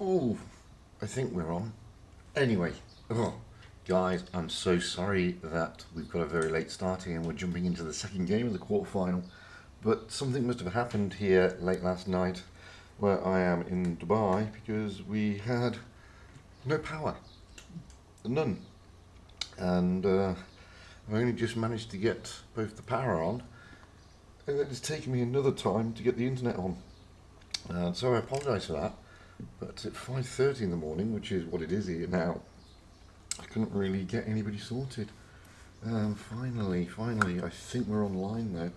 Oh, I think we're on. Anyway, guys, I'm so sorry that we've got a very late starting and we're jumping into the second game of the quarterfinal. But something must have happened here late last night where I am in Dubai because we had no power. None. And I've only just managed to get both the power on, and it's taken me another time to get the internet on. So I apologise for that. But at 5:30 in the morning, which is what it is here now, I couldn't really get anybody sorted. Finally, I think we're online though.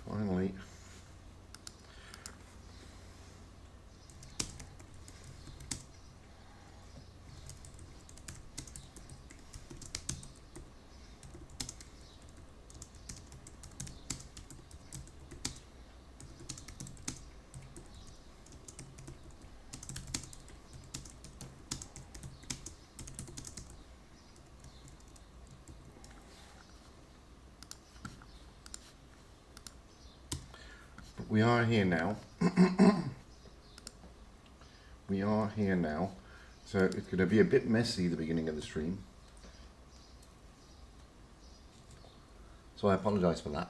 Finally. But we are here now. We are here now. So it's going to be a bit messy the beginning of the stream. So I apologise for that.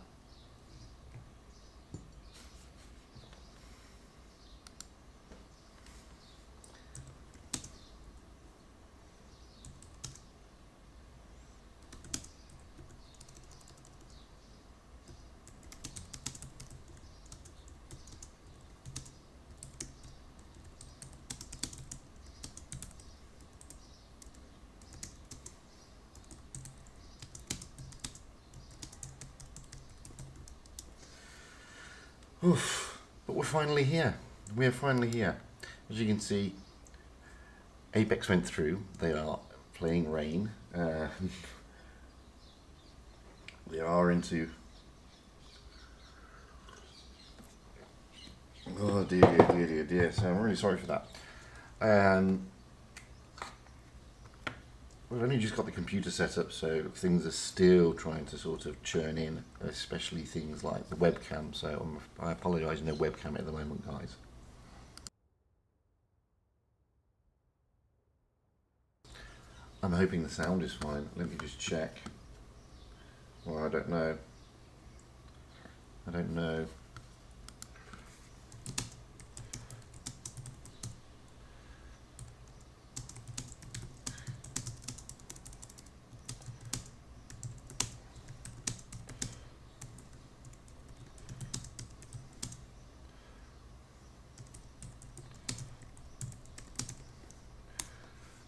Oof, but we're finally here. We're finally here. As you can see, APX went through. They are playing rain. They are into... Oh dear. So I'm really sorry for that. We've only just got the computer set up, so things are still trying to sort of churn in, especially things like the webcam. So I apologise, no webcam at the moment, guys. I'm hoping the sound is fine. Let me just check. Well, I don't know.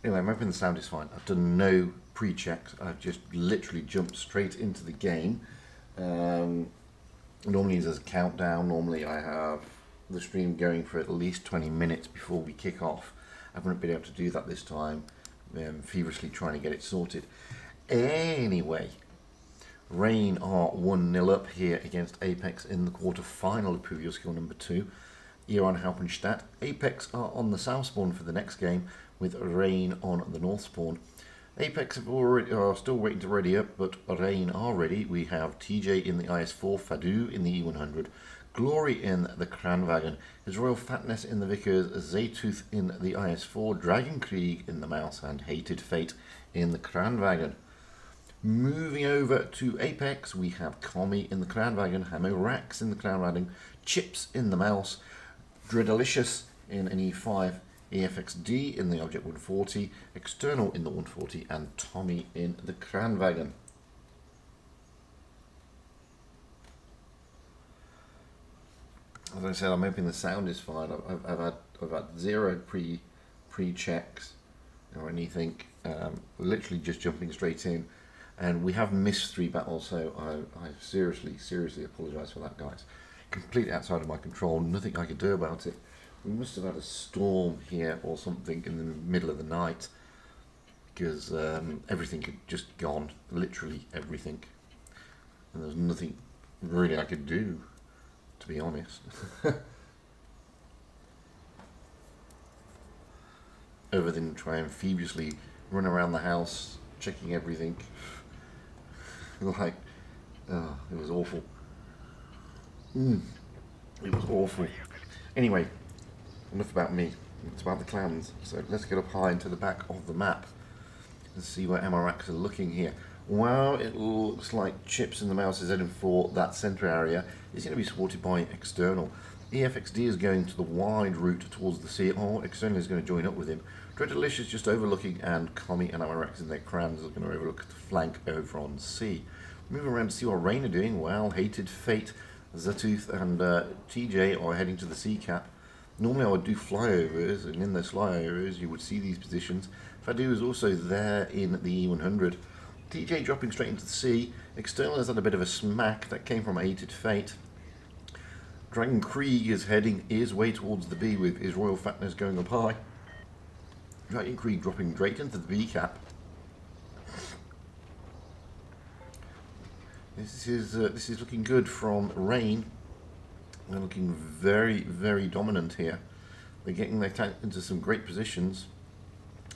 Anyway, I'm hoping the sound is fine. I've done no pre-checks. I've just literally jumped straight into the game. Normally there's a countdown. Normally I have the stream going for at least 20 minutes before we kick off. I haven't been able to do that this time. Feverishly trying to get it sorted. Anyway, Rain are 1-0 up here against Apex in the quarter-final of Previous Skill number 2. Iran Halpenstadt. Apex are on the south spawn for the next game, with Rain on the north spawn. Apex are still waiting to ready up, but Rain are ready. We have TJ in the IS-4, Fadu in the E100, Glory in the Kranwagen, His Royal Fatness in the Vickers, Zaytooth in the IS-4, Dragon Krieg in the Mouse, and Hated Fate in the Kranwagen. Moving over to Apex, we have Commie in the Kranwagen, Hamo Rax in the Kranwagen, Chips in the Mouse, Dreadalicious in an E5, EFXD in the Object 140, External in the 140, and Tommy in the Kranwagen. As I said, I'm hoping the sound is fine. I've had zero pre-checks or anything. Literally just jumping straight in, and we have missed 3 battles, so I seriously apologise for that, guys. Completely outside of my control. Nothing I could do about it. We must have had a storm here or something in the middle of the night, because everything had just gone, literally everything, and there's nothing really I could do, to be honest. Other than try and feverishly run around the house checking everything. Like, oh, it was awful. It was awful. Anyway, enough about me. It's about the clans. So let's get up high into the back of the map and see where MRX are looking here. Well, it looks like Chips and the Mouse is heading for that centre area. It's going to be supported by External. EFXD is going to the wide route towards the sea. Oh, External is going to join up with him. Dreadalicious just overlooking, and Commie and MRX in their crams are going to overlook the flank over on C. Moving around to see what Rain are doing. Well, Hated Fate, Zatooth and TJ are heading to the sea cap. Normally I would do flyovers, and in those flyovers you would see these positions. Fadu is also there in the E100. TJ dropping straight into the sea. External has had a bit of a smack that came from Hated Fate. Dragon Krieg is heading his way towards the B with his Royal Fatness going up high. Dragon Krieg dropping straight into the B cap. This is looking good from Rain. They're looking very, very dominant here. They're getting their tank into some great positions.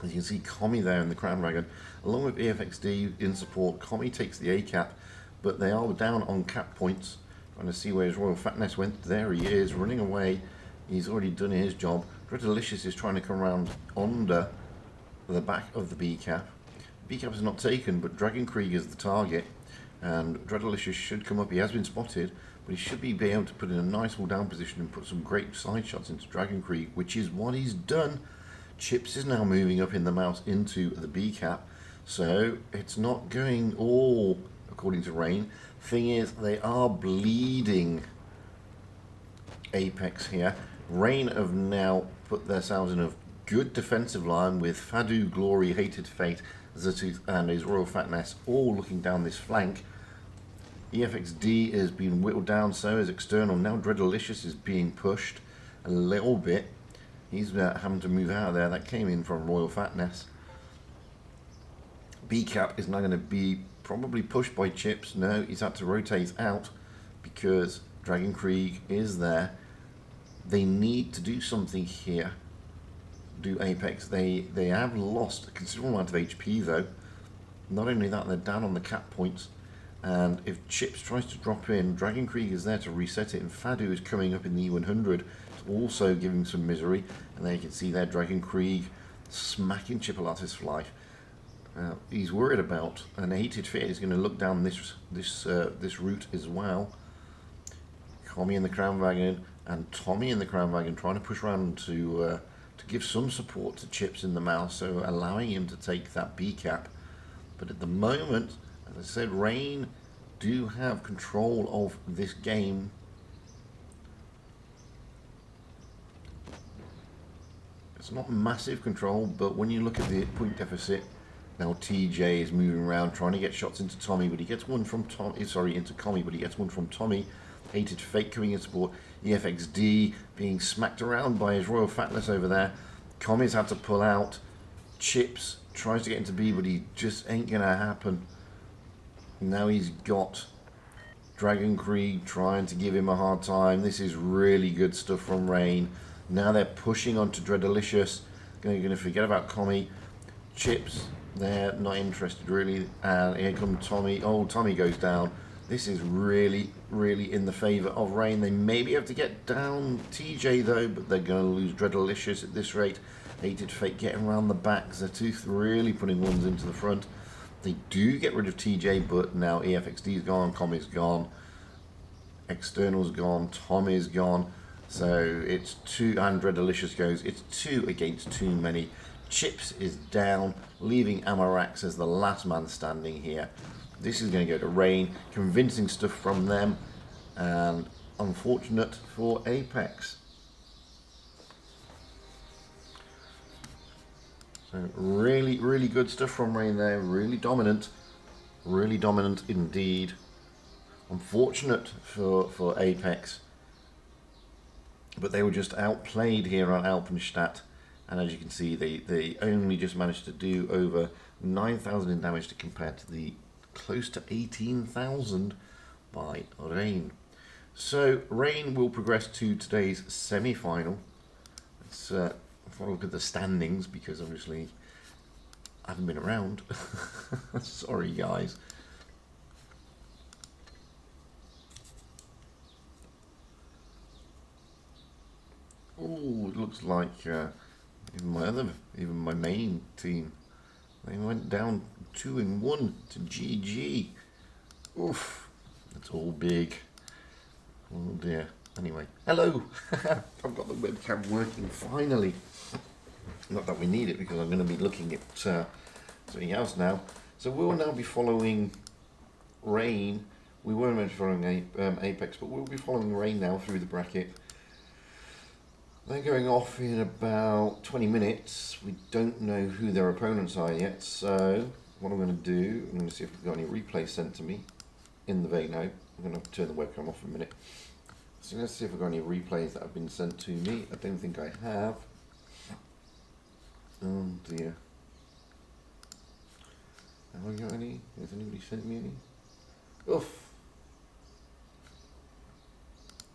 As you can see, Commie there in the Crown Wagon, along with EFXD in support. Commie takes the A cap, but they are down on cap points. Trying to see where his Royal Fatness went. There he is, running away. He's already done his job. Dreadalicious is trying to come around under the back of the B cap. B cap is not taken, but Dragon Krieg is the target, and Dreadalicious should come up. He has been spotted, but he should be able to put in a nice all down position and put some great side shots into Dragon Krieg, which is what he's done. Chips is now moving up in the mouse into the B cap, so it's not going all according to Rain. Thing is, they are bleeding Apex here. Rain have now put themselves in a good defensive line with Fadu, Glory, Hated Fate, Zatooth and his Royal Fatness all looking down this flank. EFXD is being whittled down, so is External. Now Dreadalicious is being pushed a little bit. He's having to move out of there. That came in from Royal Fatness. B cap is now going to be probably pushed by Chips. No, he's had to rotate out because Dragon Krieg is there. They need to do something here. Do Apex. They have lost a considerable amount of HP though. Not only that, they're down on the cap points. And if Chips tries to drop in, Dragon Krieg is there to reset it, and Fadu is coming up in the E100 to also giving some misery. And there you can see there Dragon Krieg smacking Chipolatis life. He's worried about an Hated Fate is going to look down this route as well. Commie in the Crown Wagon and Tommy in the Crown Wagon trying to push around to give some support to Chips in the mouse, so allowing him to take that B cap. But at the moment, as I said, Rain do have control of this game. It's not massive control, but when you look at the point deficit, now TJ is moving around trying to get shots into Tommy, but he gets one from into Commie, but he gets one from Tommy. Hated Fate coming in support. EFXD being smacked around by his Royal Fatness over there. Commie's had to pull out. Chips tries to get into B, but he just ain't gonna happen. Now he's got Dragon Krieg trying to give him a hard time. This is really good stuff from Rain. Now they're pushing onto Dreadalicious. Going to forget about Commie. Chips, they're not interested really. And here comes Tommy. Oh, Tommy goes down. This is really, really in the favour of Rain. They maybe have to get down TJ though, but they're going to lose Dreadalicious at this rate. Hated Fate getting around the back. Zatooth really putting ones into the front. They do get rid of TJ, but now EFXD's gone, Commie's gone, External's gone, Tommy's gone. So it's two, and Dreadalicious goes. It's 2 against too many. Chips is down, leaving Amarax as the last man standing here. This is going to go to Rain. Convincing stuff from them, and unfortunate for Apex. So really, really good stuff from Rain there. Really dominant indeed. Unfortunate for Apex, but they were just outplayed here on Alpenstadt. And as you can see, they only just managed to do over 9,000 in damage to compare to the close to 18,000 by Rain. So Rain will progress to today's semi-final. Let's have a look at the standings, because obviously I haven't been around. Sorry guys. Oh, it looks like even my main team, they went down 2-1 to GG. Oof, that's all big. Oh dear. Anyway, hello. I've got the webcam working finally. Not that we need it because I'm going to be looking at something else now. So we'll now be following Rain. We were meant to be following Apex, but we'll be following Rain now through the bracket. They're going off in about 20 minutes. We don't know who their opponents are yet, so what I'm going to do, I'm going to see if we've got any replays sent to me in the Vano. I'm going to turn the webcam off for a minute. So let's see if I've got any replays that have been sent to me. I don't think I have. Oh dear. Have I got any? Has anybody sent me any? Oof.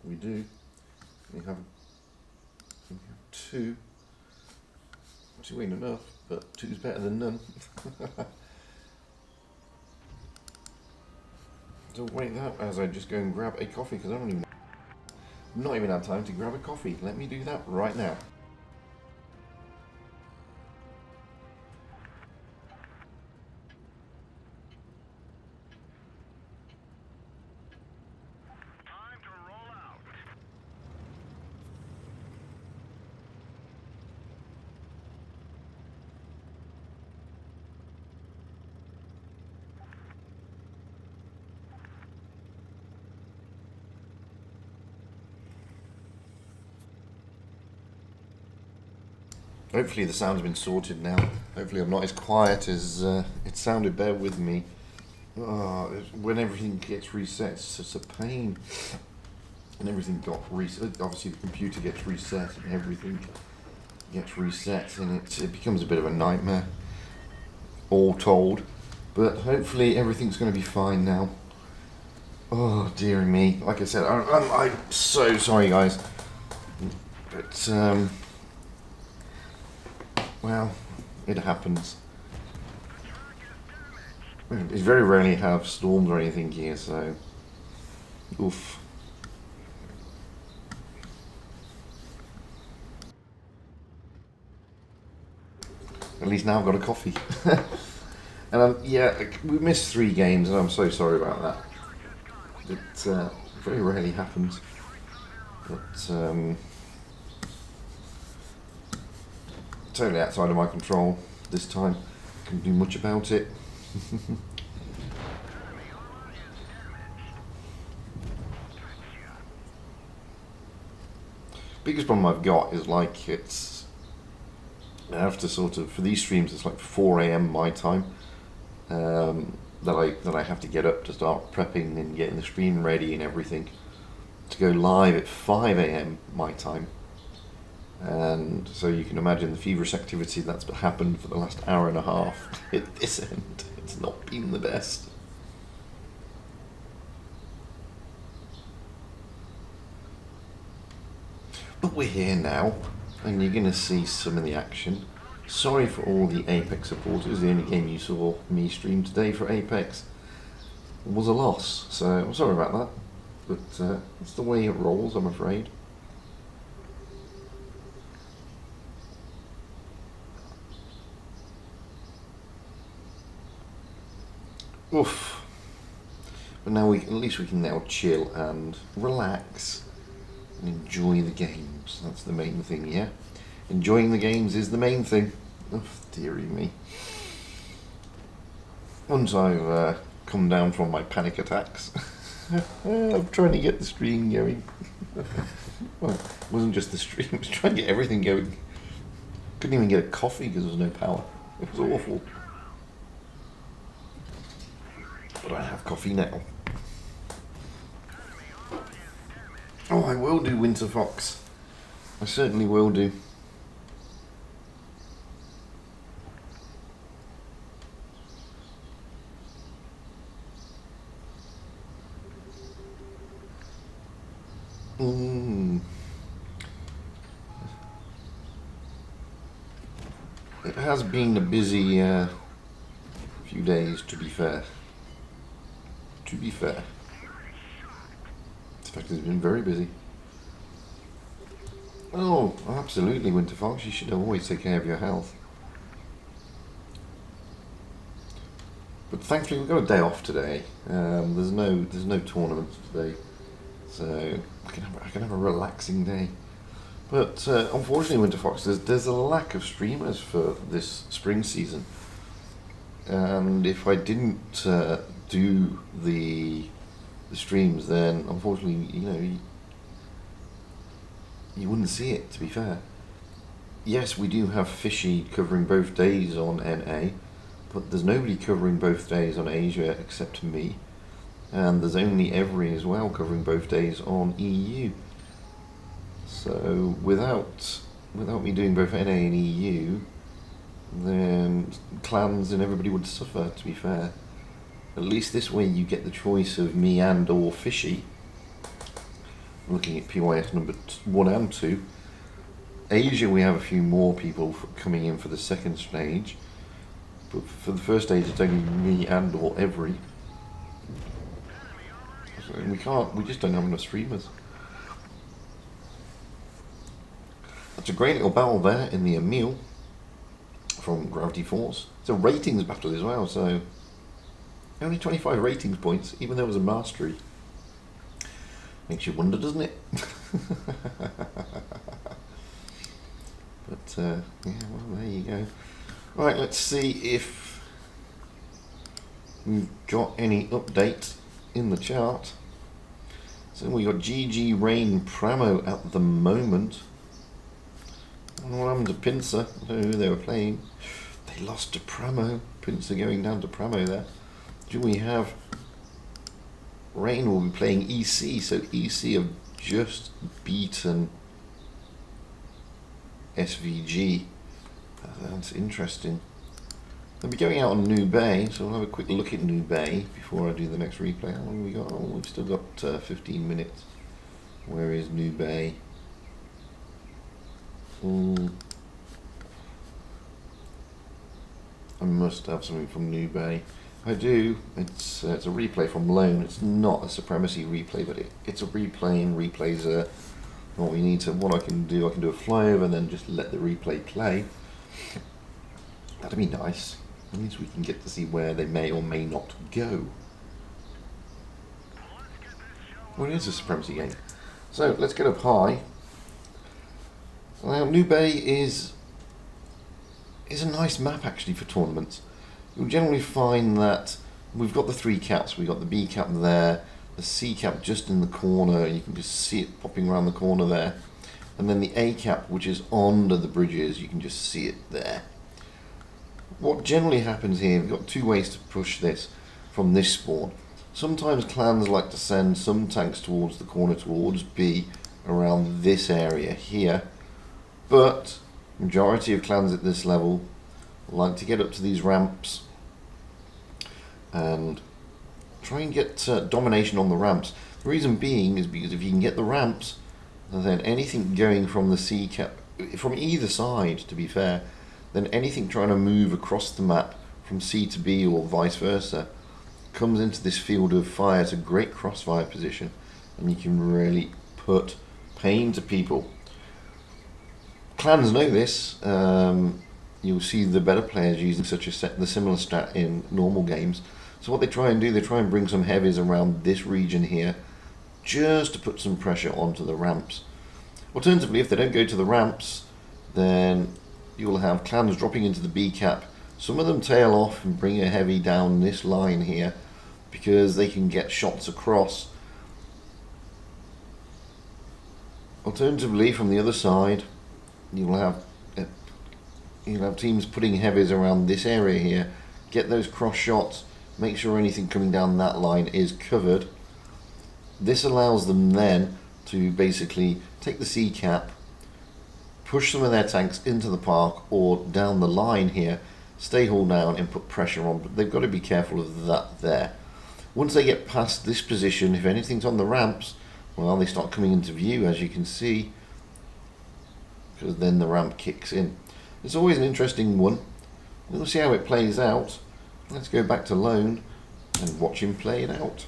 We do. We have two. Two ain't enough, but two's better than none. So wait that as I just go and grab a coffee because I don't even not even had time to grab a coffee. Let me do that right now. Hopefully the sound's been sorted now. Hopefully I'm not as quiet as it sounded. Bear with me. Oh, when everything gets reset, it's just a pain. And everything got reset. Obviously the computer gets reset and everything gets reset and it becomes a bit of a nightmare, all told. But hopefully everything's going to be fine now. Oh dearie me. Like I said, I'm so sorry guys. But well, it happens. We very rarely have storms or anything here, so oof. At least now I've got a coffee. And yeah, we missed 3 games, and I'm so sorry about that. It very rarely happens. But totally outside of my control this time. Couldn't do much about it. Biggest problem I've got is like I have to sort of, for these streams it's like 4 AM my time that I have to get up to start prepping and getting the stream ready and everything to go live at 5 AM my time. And so you can imagine the feverish activity that's happened for the last hour and a half at this end. It's not been the best. But we're here now, and you're going to see some of the action. Sorry for all the Apex supporters. The only game you saw me stream today for Apex was a loss, so I'm sorry about that. But it's the way it rolls, I'm afraid. Oof. But now at least we can now chill and relax and enjoy the games. That's the main thing, yeah? Enjoying the games is the main thing. Oh, dearie me. Once I've come down from my panic attacks, I'm trying to get the stream going. Well, it wasn't just the stream, I was trying to get everything going. Couldn't even get a coffee because there was no power. It was awful. But I have coffee now. Oh, I will do, Winter Fox. I certainly will do. It has been a busy few days, to be fair. To be fair. In fact, it's been very busy. Oh, absolutely, Winter Fox. You should always take care of your health. But thankfully, we've got a day off today. There's no tournaments today, so I can have a relaxing day. But unfortunately, Winter Fox, there's a lack of streamers for this spring season. And if I didn't do the streams, then unfortunately, you wouldn't see it. To be fair, yes, we do have Fishy covering both days on NA, but there's nobody covering both days on Asia except me, and there's only Every as well covering both days on EU. So without me doing both NA and EU, then clans and everybody would suffer, to be fair. At least this way you get the choice of me and or Fishy. Looking at PYS number 1 and 2. Asia, we have a few more people coming in for the second stage, but for the first stage it's only me and or Every. So we just don't have enough streamers. That's a great little battle there in the Emil from Gravity Force. It's a ratings battle as well, so only 25 ratings points, even though it was a mastery. Makes you wonder, doesn't it? But yeah, well, there you go. Right, let's see if we've got any update in the chart. So we got GG Rain Pramo at the moment. I don't know what happened to Pincer. I don't know who they were playing. They lost to Pramo. Pincer going down to Pramo there. Do we have Rain will be playing EC, so EC have just beaten SVG. That's interesting. They'll be going out on New Bay, so we'll have a quick look at New Bay before I do the next replay. How long have we got? Oh, we've still got 15 minutes. Where is New Bay? I must have something from New Bay. I do. It's a replay from Lone. It's not a Supremacy replay, but it's a replay, and replays are what we need to. What I can do a flyover and then just let the replay play. That'd be nice. That means we can get to see where they may or may not go. Well, it is a Supremacy game. So let's get up high. Now, New Bay is a nice map actually for tournaments. You'll generally find that we've got the 3 caps. We've got the B cap there, the C cap just in the corner. You can just see it popping around the corner there. And then the A cap, which is under the bridges, you can just see it there. What generally happens here, we've got 2 ways to push this from this spawn. Sometimes clans like to send some tanks towards the corner, towards B, around this area here. But majority of clans at this level like to get up to these ramps and try and get domination on the ramps. The reason being is because if you can get the ramps, then anything going from the C cap, from either side to be fair, then anything trying to move across the map from C to B or vice versa comes into this field of fire. It's a great crossfire position, and you can really put pain to people. Clans know this. You'll see the better players using the similar strat in normal games. So what they try and do, they try and bring some heavies around this region here, just to put some pressure onto the ramps. Alternatively, if they don't go to the ramps, then you'll have clans dropping into the B cap. Some of them tail off and bring a heavy down this line here because they can get shots across. Alternatively, from the other side, you'll have teams putting heavies around this area here, get those cross shots, make sure anything coming down that line is covered. This allows them then to basically take the C cap, push some of their tanks into the park or down the line here, stay hauled down and put pressure on, but they've got to be careful of that there. Once they get past this position, if anything's on the ramps, well, they start coming into view, as you can see, because then the ramp kicks in. It's always an interesting one. We'll see how it plays out. Let's go back to Lone and watch him play it out.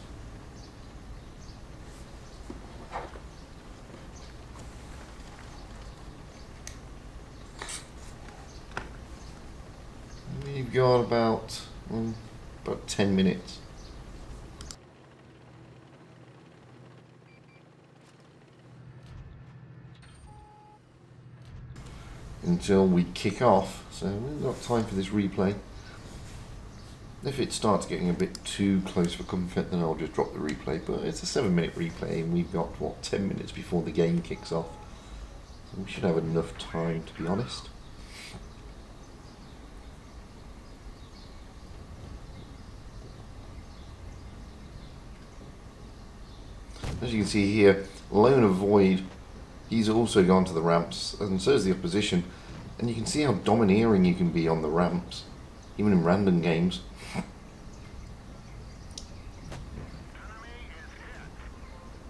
got about 10 minutes. Until we kick off, so we've got time for this replay. If it starts getting a bit too close for comfort, then I'll just drop the replay, but it's a 7-minute replay and we've got, what, 10 minutes before the game kicks off. So we should have enough time, to be honest. As you can see here, Lone Avoid, he's also gone to the ramps, and so is the opposition. And you can see how domineering you can be on the ramps, even in random games.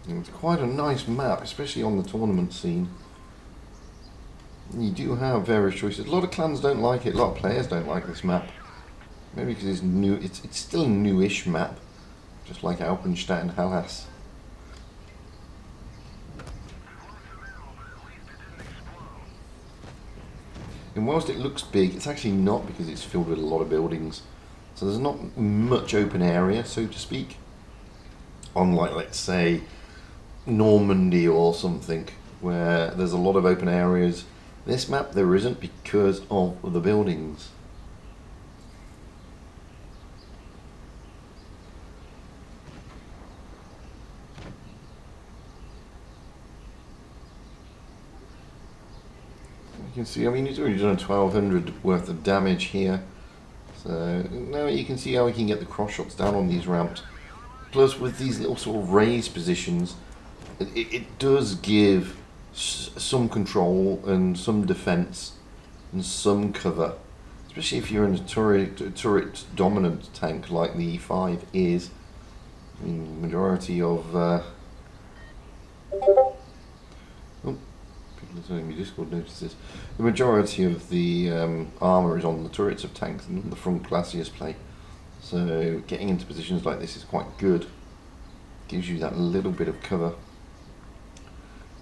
And it's quite a nice map, especially on the tournament scene. You do have various choices. A lot of clans don't like it, a lot of players don't like this map. Maybe because it's new, it's still a newish map, just like Alpenstadt and Hallas. And whilst it looks big, it's actually not, because it's filled with a lot of buildings. So there's not much open area, so to speak. Unlike, let's say, Normandy or something, where there's a lot of open areas. This map there isn't because of the buildings. You can see, I mean, he's already done 1200 worth of damage here. So now you can see how we can get the cross shots down on these ramps. Plus, with these little sort of raised positions, it does give some control and some defense and some cover, especially if you're in a turret dominant tank like the E5 is. I mean, majority of people are telling me Discord notices. The majority of the armor is on the turrets of tanks and the front glaciers play. So getting into positions like this is quite good. Gives you that little bit of cover.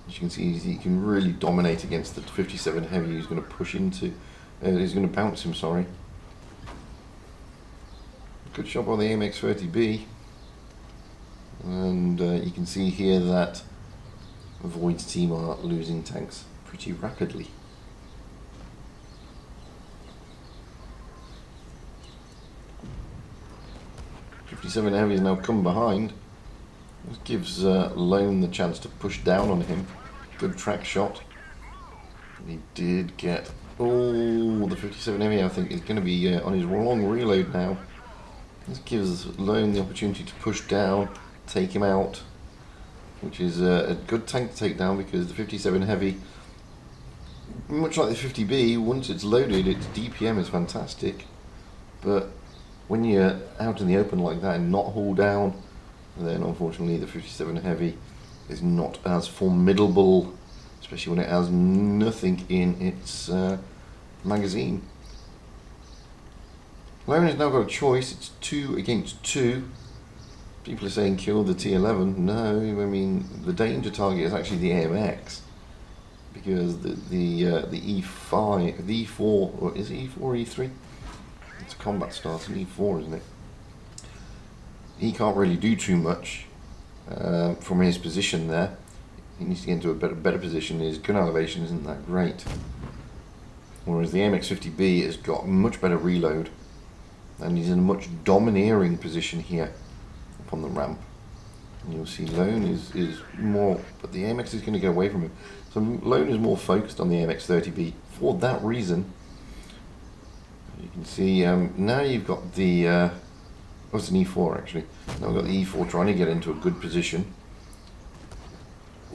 As you can see, you can really dominate against the 57 heavy who's going to push into, he's going to bounce him, sorry. Good shot by the APX 30B. And you can see here that Void's team are losing tanks pretty rapidly. .57 heavy has now come behind. This gives Lone the chance to push down on him. Good track shot. He did get... Oh, the 57 heavy I think is going to be on his long reload now. This gives Lone the opportunity to push down, take him out, which is a good tank to take down, because the 57 heavy, much like the 50B, once it's loaded, its DPM is fantastic. But when you're out in the open like that and not hauled down, then unfortunately the 57 heavy is not as formidable, especially when it has nothing in its magazine. Lone has now got a choice. It's 2 against 2. People are saying kill the T11. No, I mean the danger target is actually the AMX, because the E5, the E4, or is it E4 or E3? It's a combat start in E4, isn't it? He can't really do too much from his position there. He needs to get into a better position. His gun elevation isn't that great. Whereas the MX-50B has got much better reload, and he's in a much domineering position here upon the ramp. And you'll see Lone is more, but the AMX is going to get away from him. So Lone is more focused on the MX-30B for that reason. You can see now you've got the, oh, it's an E4 actually. Now we've got the E4 trying to get into a good position.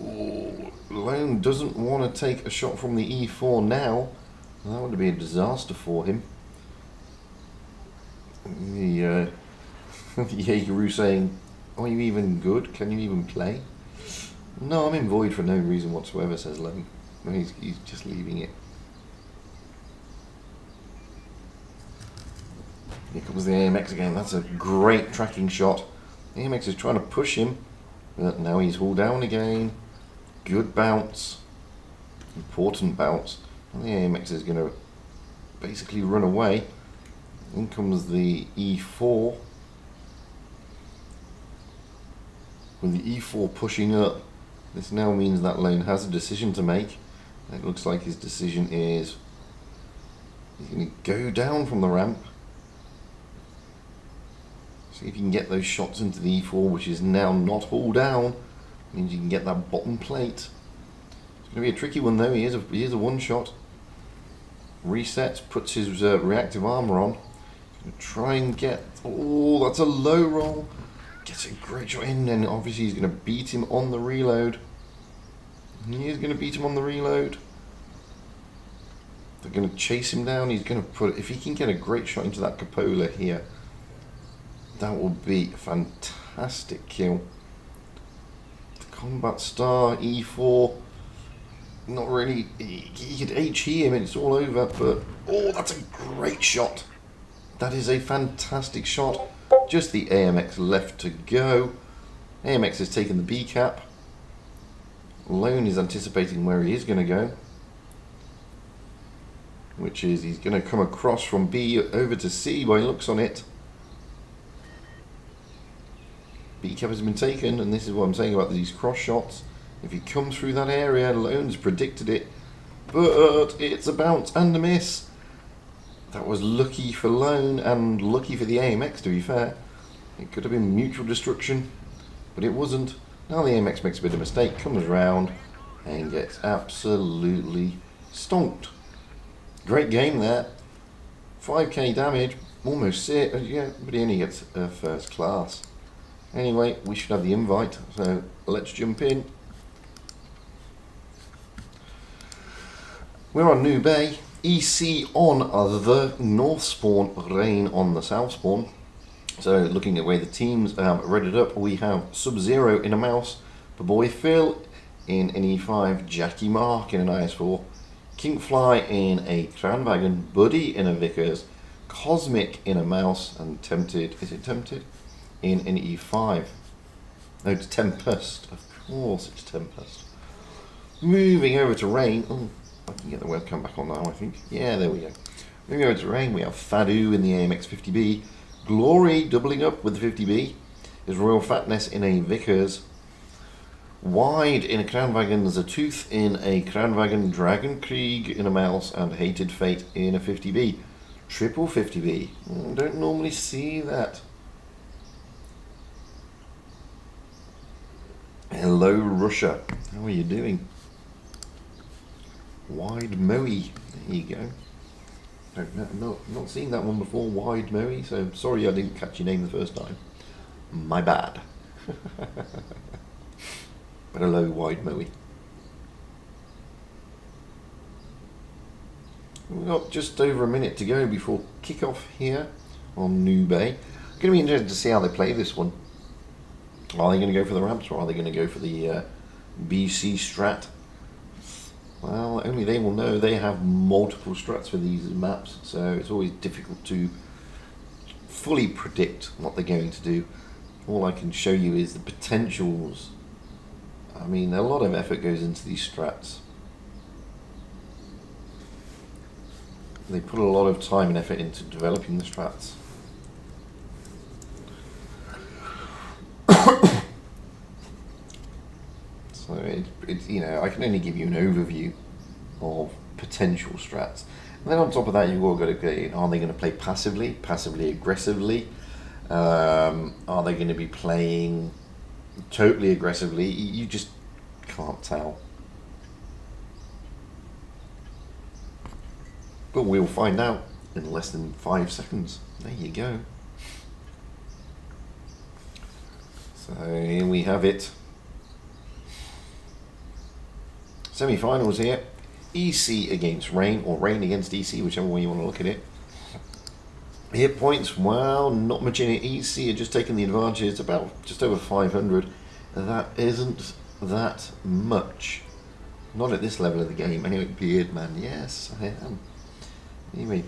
Ooh, Lone doesn't want to take a shot from the E4 now. That would be a disaster for him. The Jaegeru saying, are you even good? Can you even play? No, I'm in Void for no reason whatsoever, says Lone. He's just leaving it. Here comes the AMX again. That's a great tracking shot. The AMX is trying to push him, but now he's hauled down again. Good bounce. Important bounce. And the AMX is going to basically run away. In comes the E4. With the E4 pushing up, this now means that lone has a decision to make. It looks like his decision is he's going to go down from the ramp. See if you can get those shots into the E4, which is now not all down. Means you can get that bottom plate. It's going to be a tricky one though. He is a one shot. Resets, puts his reactive armor on. Try and get. Oh, that's a low roll. Gets a great shot in, and obviously he's going to beat him on the reload. He is going to beat him on the reload. They're going to chase him down. He's going to put. If he can get a great shot into that cupola here, that will be a fantastic kill. The combat star E4. Not really. He could HE him and it's all over. But oh, that's a great shot. That is a fantastic shot. Just the AMX left to go. AMX has taken the B cap. Lone is anticipating where he is going to go, which is he's going to come across from B over to C by looks on it. B cap has been taken, and this is what I'm saying about these cross shots. If you come through that area, Lone's predicted it, but it's a bounce and a miss. That was lucky for Lone and lucky for the AMX, to be fair. It could have been mutual destruction, but it wasn't. Now the AMX makes a bit of a mistake, comes around and gets absolutely stonked. Great game there. 5k damage, almost it, yeah, but he only gets a first class. Anyway, we should have the invite, so let's jump in. We're on New Bay. EC on the north spawn, Rain on the south spawn. So looking at where the teams readied up, we have Sub-Zero in a mouse, Boy Phil in an E5, Jackie Mark in an IS4, Kinkfly in a Kranwagen, Buddy in a Vickers, Cosmic in a mouse, and Tempted, is it Tempted? In an E5. No, it's Tempest, of course it's Tempest. Moving over to Rain, oh, I can get the webcam back on now, I think. Yeah, there we go. Moving over to Rain, we have Fadu in the AMX 50B, Glory doubling up with the 50B, is Royal Fatness in a Vickers, Wide in a Kranwagen, Zatooth in a Kranwagen, Dragon Krieg in a mouse, and Hated Fate in a 50B. Triple 50B. Don't normally see that. Hello Russia, how are you doing? Wide Moe, there you go. Not seen that one before, Wide Moe, so sorry I didn't catch your name the first time. My bad. But hello Wide Moe. We've got just over a minute to go before kickoff here on New Bay. Going to be interested to see how they play this one. Are they going to go for the ramps or are they going to go for the BC strat? Well, only they will know. They have multiple strats for these maps, so it's always difficult to fully predict what they're going to do. All I can show you is the potentials. I mean, a lot of effort goes into these strats. They put a lot of time and effort into developing the strats. So it's you know, I can only give you an overview of potential strats. And then on top of that, you've all got to go, are they going to play passively aggressively? Are they going to be playing totally aggressively? You just can't tell. But we'll find out in less than 5 seconds. There you go. So here we have it. Semi-finals here. EC against Rain, or Rain against EC, whichever way you want to look at it. Hit points, well, not much in it. EC had just taken the advantage. It's about just over 500. That isn't that much. Not at this level of the game. Anyway, Beardman, yes, I am. Anyway,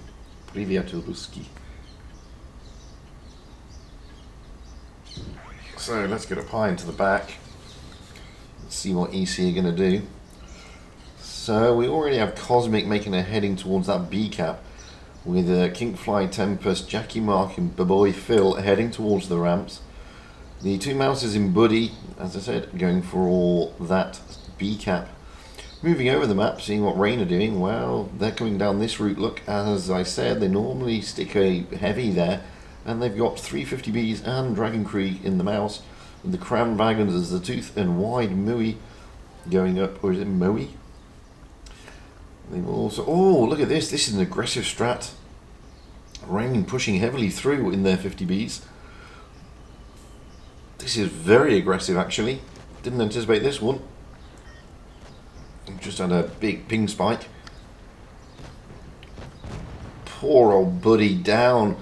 Privyatu Ruski. So let's get up high into the back. Let's see what EC are going to do. So we already have Cosmic making a heading towards that B cap. with Kinkfly, Tempest, Jackie Mark and Baboy Phil heading towards the ramps. The two mouses in Buddy, as I said, going for all that B cap. Moving over the map, seeing what Rain are doing. Well, they're coming down this route. Look, as I said, they normally stick a heavy there, and they've got 350Bs and Dragon Krieg in the mouse, with the Crown Wagons as the Tooth and Wide Mui going up, or is it Mui? They've also, oh, look at this. This is an aggressive strat. Rain pushing heavily through in their 50Bs. This is very aggressive, actually. Didn't anticipate this one. Just had a big ping spike. Poor old Buddy down.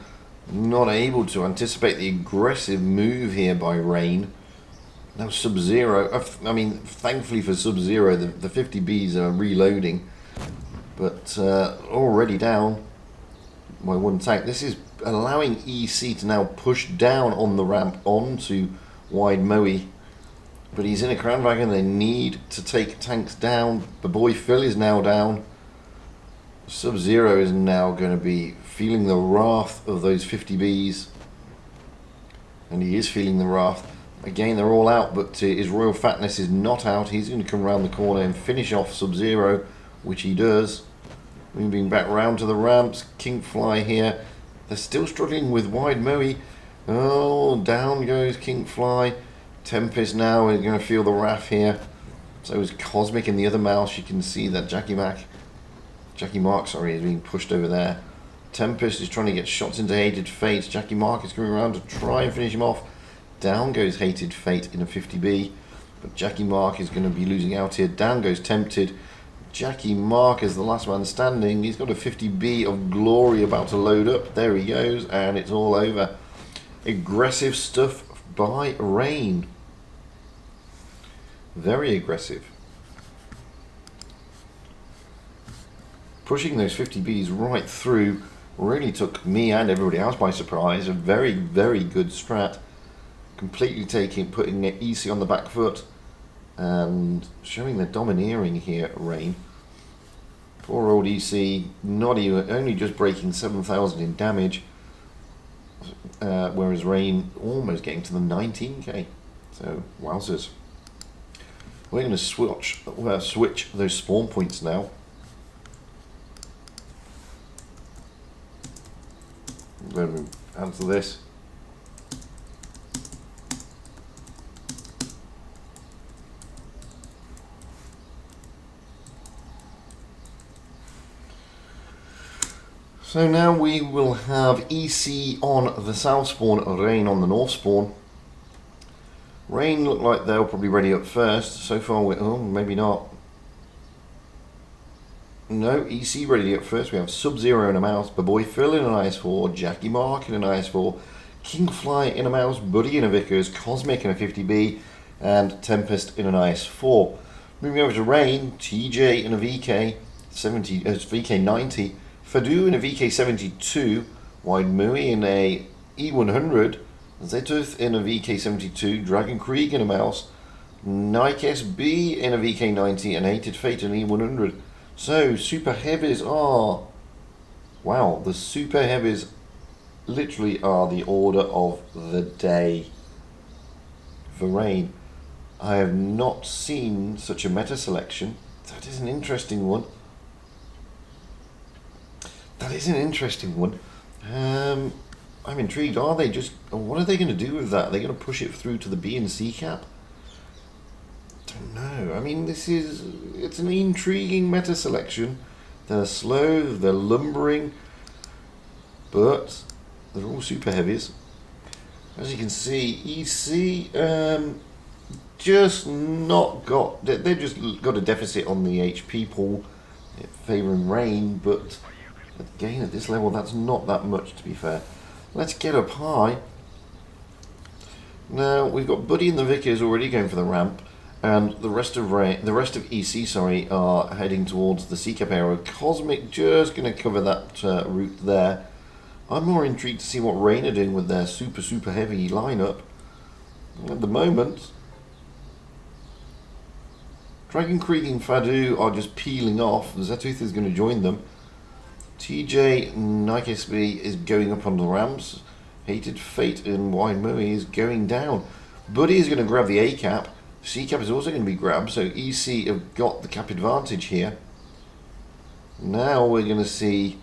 Not able to anticipate the aggressive move here by Rain. Now Sub-Zero. I mean, thankfully for Sub-Zero, the 50Bs are reloading. But already down by one tank. This is allowing EC to now push down on the ramp onto Wide Moe. But he's in a Crown Wagon. They need to take tanks down. The boy Phil is now down. Sub-Zero is now going to be feeling the wrath of those 50Bs. And he is feeling the wrath. Again, they're all out, but his Royal Fatness is not out. He's going to come around the corner and finish off Sub-Zero, which he does. Moving back round to the ramps, Kinkfly here. They're still struggling with Wide Moe. Oh, down goes Kinkfly. Tempest now is going to feel the wrath here. So is Cosmic in the other mouse. You can see that Jackie Mark, is being pushed over there. Tempest is trying to get shots into Hated Fate. Jackie Mark is coming around to try and finish him off. Down goes Hated Fate in a 50B. But Jackie Mark is going to be losing out here. Down goes Tempted. Jackie Mark is the last man standing. He's got a 50B of Glory about to load up. There he goes, and it's all over. Aggressive stuff by Rain. Very aggressive. Pushing those 50Bs right through really took me and everybody else by surprise. A very, very good strat. Completely putting EC on the back foot. And showing the domineering here, Rain. Poor old EC, only just breaking 7,000 in damage, whereas Rain almost getting to the 19k. So wowzers. We're going to switch those spawn points now. I'm going to answer this. So now we will have EC on the south spawn, Rain on the north spawn. Rain look like they'll probably ready up first. So far, oh, maybe not. No, EC ready up first. We have Sub-Zero in a mouse, Baboy Phil in an IS-4, Jackie Mark in an IS-4, Kinkfly in a mouse, Buddy in a Vickers, Cosmic in a 50B, and Tempest in an IS-4. Moving over to Rain, TJ in a VK90, Fadu in a VK72, Wide Mui in a E100, Zetooth in a VK72, Dragon Krieg in a mouse, Nike SB in a VK90, and Hated Fate in E100. So, Super Heavies are... Wow, the Super Heavies literally are the order of the day for Rain. I have not seen such a meta selection. That is an interesting one. That is an interesting one. I'm intrigued. Are they just... What are they going to do with that? Are they going to push it through to the B and C cap? Don't know. I mean, it's an intriguing meta selection. They're slow, they're lumbering, but they're all super heavies. As you can see, EC just not got... They've just got a deficit on the HP pool, favouring Rain, but again, at this level, that's not that much, to be fair. Let's get up high. Now, we've got Buddy and the Vickers already going for the ramp, and the rest of EC, are heading towards the C-cap area. Cosmic just going to cover that route there. I'm more intrigued to see what Rain are doing with their super, super heavy lineup. At the moment, Dragon Krieg and Fadu are just peeling off. Zetooth is going to join them. TJ Nike SB is going up on the ramps. Hated Fate and Wide Moe is going down. Buddy is going to grab the A cap. C cap is also going to be grabbed, so EC have got the cap advantage here. Now we're going to see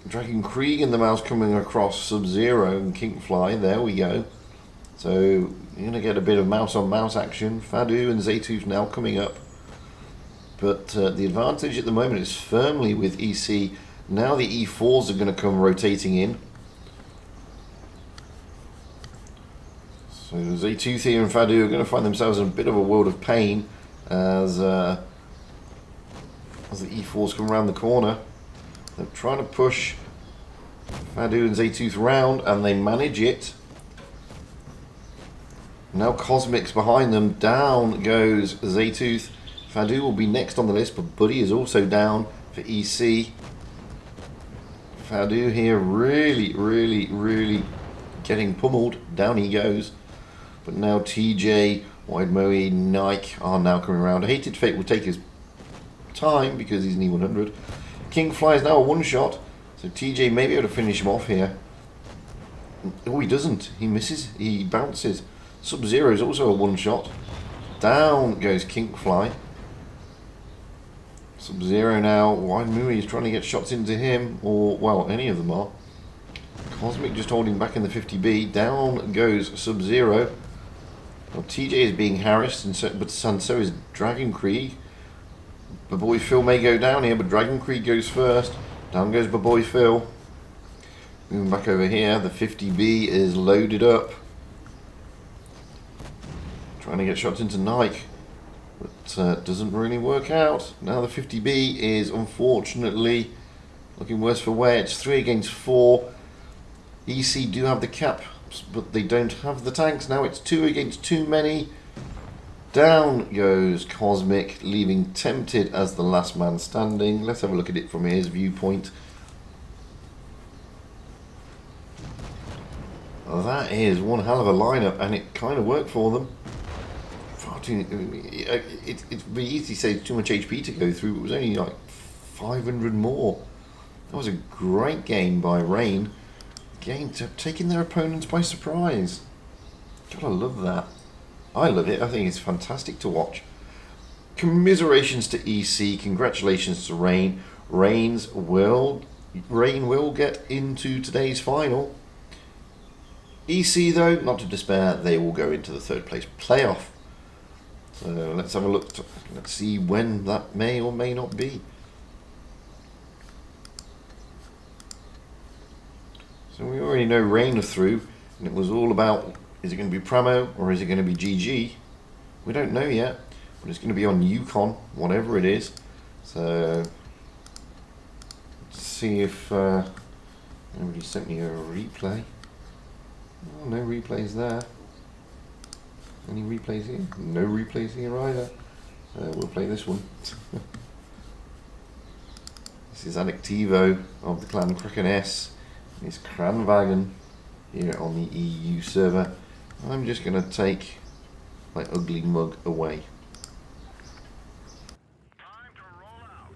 Dragon Krieg and the mouse coming across Sub-Zero and Kinkfly. There we go. So you're going to get a bit of mouse on mouse action. Fadu and Zaytooth now coming up. But the advantage at the moment is firmly with EC. Now the E4s are going to come rotating in. So Zaytooth here and Fadu are going to find themselves in a bit of a world of pain as the E4s come around the corner. They're trying to push Fadu and Zaytooth round, and they manage it. Now Cosmic's behind them. Down goes Zaytooth. Fadu will be next on the list, but Buddy is also down for EC. Fadu here really getting pummeled. Down he goes. But now TJ, Wide Moe, Nike are now coming around. Hated Fate will take his time because he's an E100. Kinkfly is now a one-shot, so TJ may be able to finish him off here. Oh, he doesn't. He misses. He bounces. Sub-Zero is also a one-shot. Down goes Kinkfly. Sub-Zero now. Wide Moe is trying to get shots into him, or, well, any of them are. Cosmic just holding back in the 50B. Down goes Sub-Zero. Well, TJ is being harassed, and so is Dragon Krieg. Baboy Phil may go down here, but Dragon Krieg goes first. Down goes Baboy Phil. Moving back over here, the 50B is loaded up. Trying to get shots into Nike, but doesn't really work out. Now the 50B is unfortunately looking worse for wear. It's 3 against 4. EC do have the cap, but they don't have the tanks. Now it's 2 against too many. Down goes Cosmic, leaving Tempted as the last man standing. Let's have a look at it from his viewpoint. Well, that is one hell of a lineup, and it kind of worked for them. It's very easy to say it's too much HP to go through. It was only like 500 more. That was a great game by Rain. Game taking their opponents by surprise. Gotta love that. I love it. I think it's fantastic to watch. Commiserations to EC. Congratulations to Rain. Rain will get into today's final. EC though, not to despair, they will go into the 3rd place playoff. So let's have a look. Let's see when that may or may not be. So we already know Rain are through, and it was all about, is it going to be Pramo or is it going to be GG? We don't know yet, but it's going to be on Yukon, whatever it is. So let's see if nobody sent me a replay. Oh, no replays there. Any replays here? No replays here either. We'll play this one. This is Adictivo of the clan Kraken S. It's Kranvagen here on the EU server. I'm just going to take my ugly mug away. Time to roll out.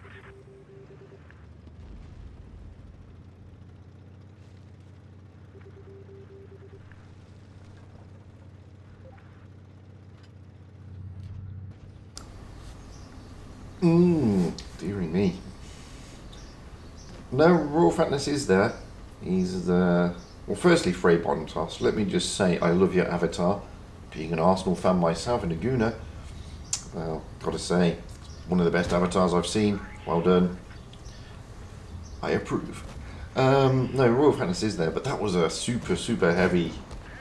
Dearie me. No, Royal Fatness is there. He's the... Well, firstly, Frey Bontos, let me just say I love your avatar. Being an Arsenal fan myself and a Gooner, well, gotta say, one of the best avatars I've seen. Well done. I approve. No, Royal Fatness is there, but that was a super heavy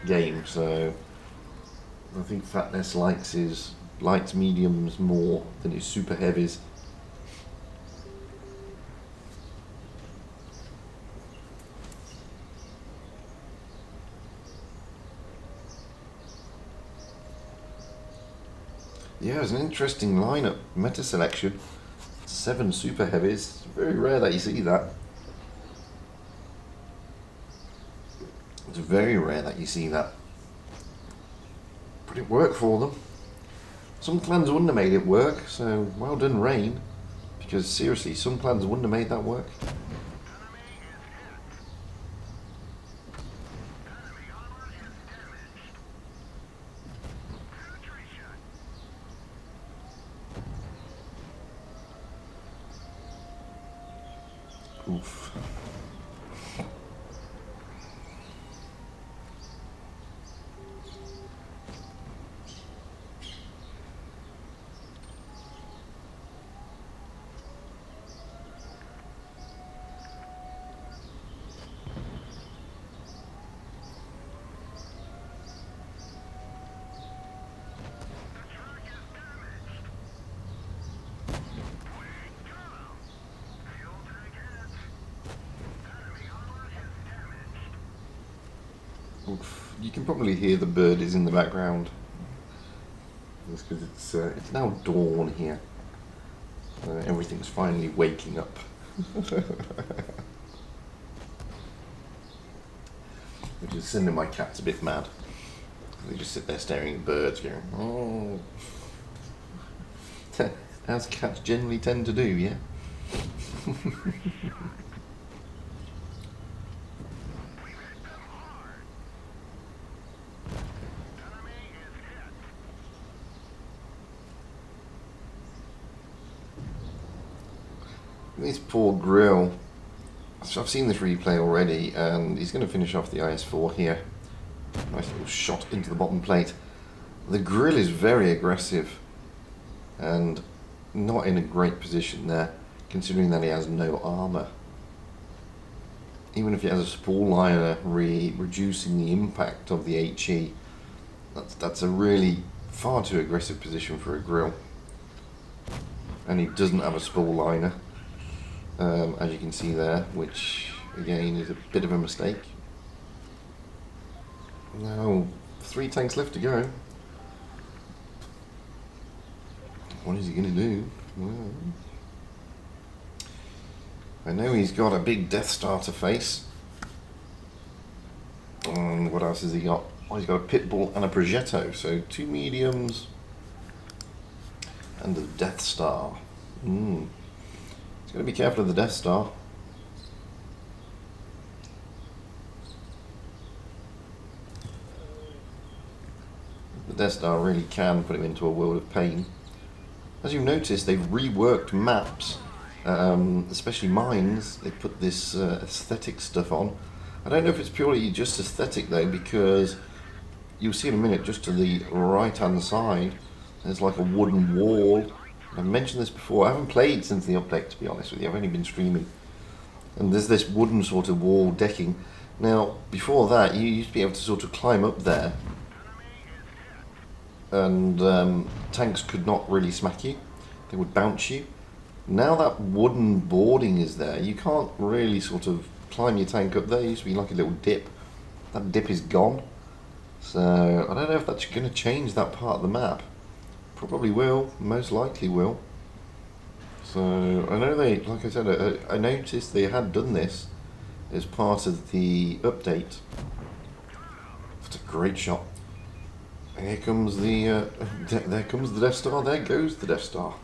game, so I think Fatness likes his light mediums more than his super heavies. Yeah, it's an interesting lineup, meta selection. 7 super heavies. It's very rare that you see that. It's very rare that you see that. But it worked for them. Some clans wouldn't have made it work, so well done Rain. Because seriously, some clans wouldn't have made that work. Oof. Oof. You can probably hear the birdies in the background. That's because it's now dawn here. Everything's finally waking up. Which is sending my cats a bit mad. They just sit there staring at birds going, oh. As cats generally tend to do, yeah? This poor grill. So I've seen this replay already, and he's going to finish off the IS-4 here. Nice little shot into the bottom plate. The grill is very aggressive and not in a great position there, considering that he has no armour. Even if he has a spool liner reducing the impact of the HE, that's a really far too aggressive position for a grill. And he doesn't have a spool liner. As you can see there, which again is a bit of a mistake. Now, 3 tanks left to go. What is he going to do? Well, I know he's got a big Death Star to face. And what else has he got? Oh, he's got a Pitbull and a Progetto, so 2 mediums and a Death Star. He's got to be careful of the Death Star. The Death Star really can put him into a world of pain. As you've noticed, they've reworked maps, especially mines. They put this aesthetic stuff on. I don't know if it's purely just aesthetic though, because you'll see in a minute, just to the right hand side, there's like a wooden wall. I've mentioned this before. I haven't played since the update, to be honest with you. I've only been streaming. And there's this wooden sort of wall decking. Now, before that, you used to be able to sort of climb up there. And tanks could not really smack you. They would bounce you. Now that wooden boarding is there, you can't really sort of climb your tank up there. It used to be like a little dip. That dip is gone. So, I don't know if that's going to change that part of the map. Probably will, most likely will. So I know they, like I said, I noticed they had done this as part of the update. That's a great shot. Here comes the, there comes the Death Star. There goes the Death Star.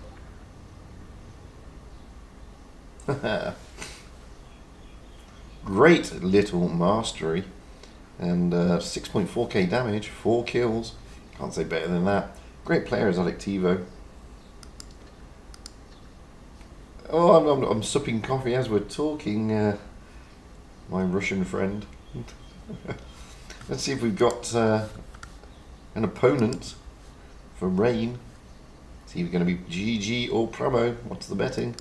Great little mastery, and 6.4k damage, 4 kills. Can't say better than that. Great player is Adictivo. Oh, I'm supping coffee as we're talking, my Russian friend. Let's see if we've got an opponent for Rain. See if it's going to be GG or promo. What's the betting?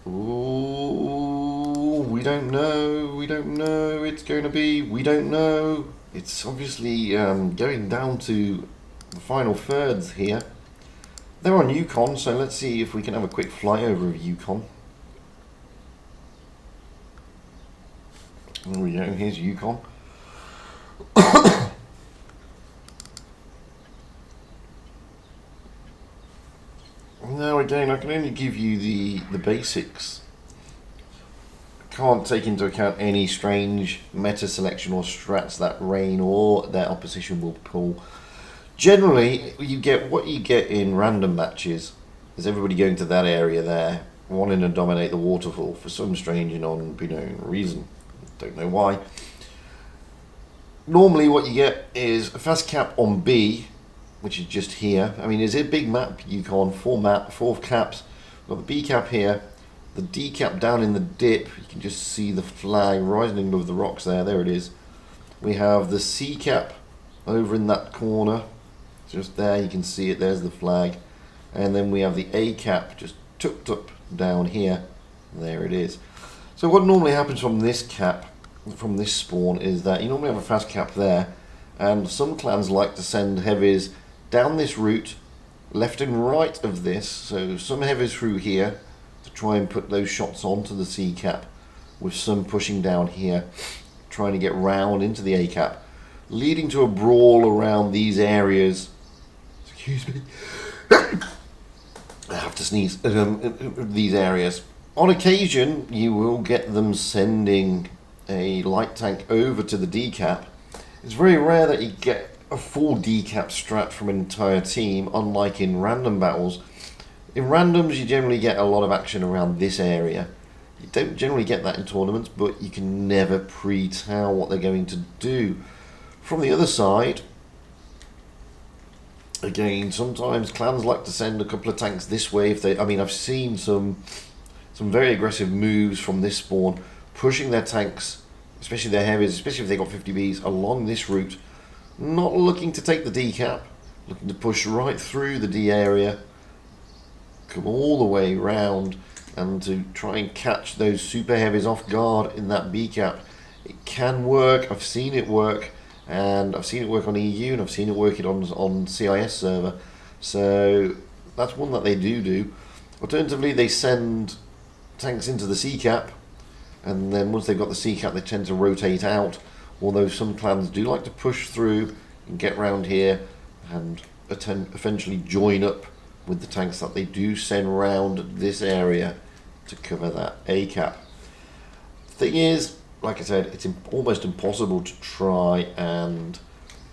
Ooh, we don't know. We don't know. It's going to be. We don't know. It's obviously going down to the final thirds here. They're on Yukon, so let's see if we can have a quick flyover of Yukon. There we go, here's Yukon. Now again, I can only give you the basics. Can't take into account any strange meta selection or strats that Rain or their opposition will pull. Generally, you get what you get in random matches. There's everybody going to that area there, wanting to dominate the waterfall for some strange and unbeknown reason. Don't know why. Normally what you get is a fast cap on B, which is just here. I mean, it's a big map, Yukon, 4 caps. We've got the B cap here, the D cap down in the dip, you can just see the flag rising above the rocks there. There it is. We have the C cap over in that corner, just there. You can see it. There's the flag, and then we have the A cap just tucked up down here. There it is. So what normally happens from this cap, from this spawn, is that you normally have a fast cap there, and some clans like to send heavies down this route, left and right of this. So some heavies through here to try and put those shots onto the C cap, with some pushing down here, trying to get round into the A cap, leading to a brawl around these areas. Excuse me. I have to sneeze. These areas. On occasion, you will get them sending a light tank over to the D cap. It's very rare that you get a full D cap strat from an entire team, unlike in random battles. In randoms, you generally get a lot of action around this area. You don't generally get that in tournaments, but you can never pre-tell what they're going to do. From the other side, again, sometimes clans like to send a couple of tanks this way. If they, I mean, I've seen some very aggressive moves from this spawn, pushing their tanks, especially their heavies, especially if they got 50Bs, along this route, not looking to take the D cap, looking to push right through the D area, come all the way round, and to try and catch those super heavies off guard in that B cap. It can work. I've seen it work, and I've seen it work on EU, and I've seen it work on CIS server. So that's one that they do. Alternatively, they send tanks into the C cap, and then once they've got the C cap, they tend to rotate out. Although some clans do like to push through and get round here and eventually join up with the tanks that they do send round this area to cover that A cap. Thing is, like I said, it's almost impossible to try and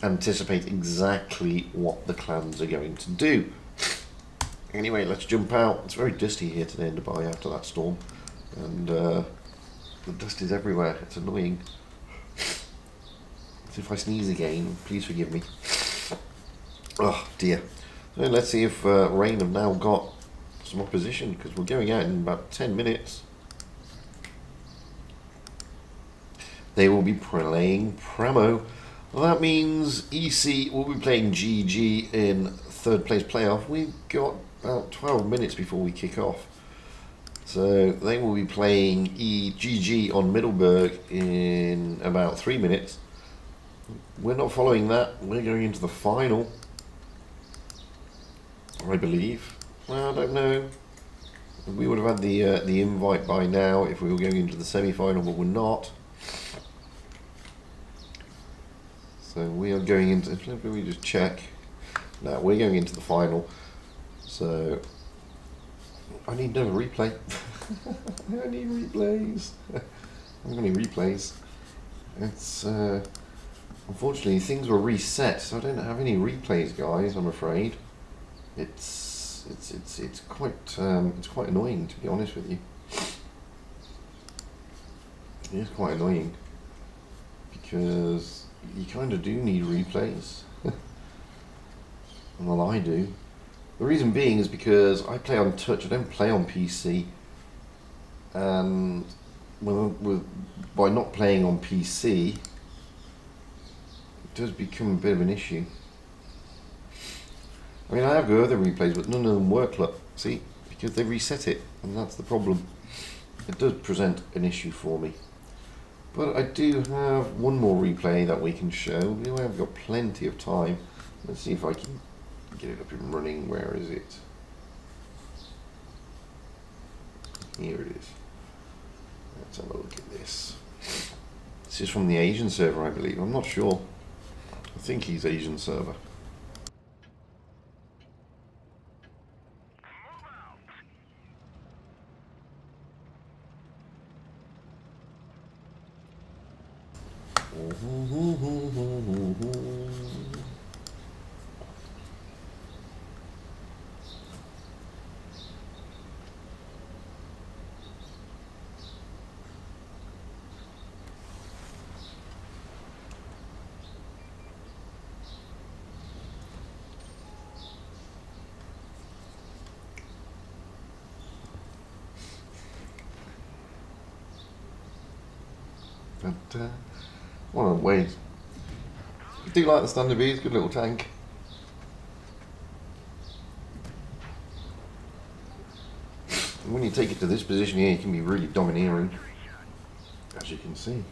anticipate exactly what the clans are going to do. Anyway, let's jump out. It's very dusty here today in Dubai after that storm, and the dust is everywhere. It's annoying. So if I sneeze again, please forgive me. Oh dear. So let's see if Rain have now got some opposition, because we're going out in about 10 minutes. They will be playing Pramo. Well, that means EC will be playing GG in third place playoff. We've got about 12 minutes before we kick off. So they will be playing GG on Middleburg in about 3 minutes. We're not following that. We're going into the final, I believe. Well, I don't know. We would have had the invite by now if we were going into the semi-final, but we're not. So we are going into. Let me just check. No, we're going into the final. So I need another replay. I need replays. I don't have any replays. It's unfortunately things were reset, so I don't have any replays, guys. I'm afraid. It's quite annoying, to be honest with you. It is quite annoying because you kind of do need replays. Well, I do. The reason being is because I play on touch. I don't play on PC, and by not playing on PC, it does become a bit of an issue. I mean, I have got other replays, but none of them work. Look, see, because they reset it, and that's the problem. It does present an issue for me. But I do have one more replay that we can show. We have got plenty of time. Let's see if I can get it up and running. Where is it? Here it is. Let's have a look at this. This is from the Asian server, I believe. I'm not sure. I think he's Asian server. But what a way. I do like the Standard B, it's a good little tank. And when you take it to this position here, you can be really domineering, as you can see.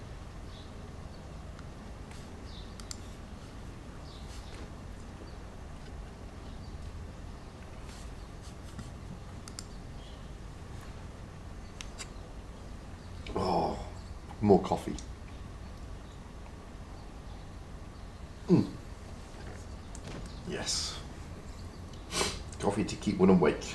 Oh, more coffee. Yes. Coffee to keep one awake.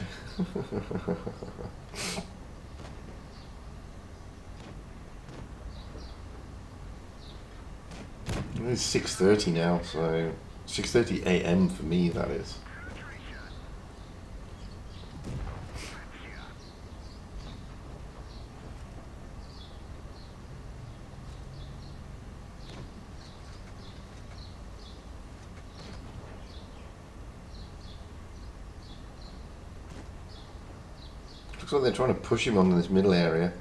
It's 6:30 now, so 6:30 a.m. for me, that is. Looks like they're trying to push him on this middle area.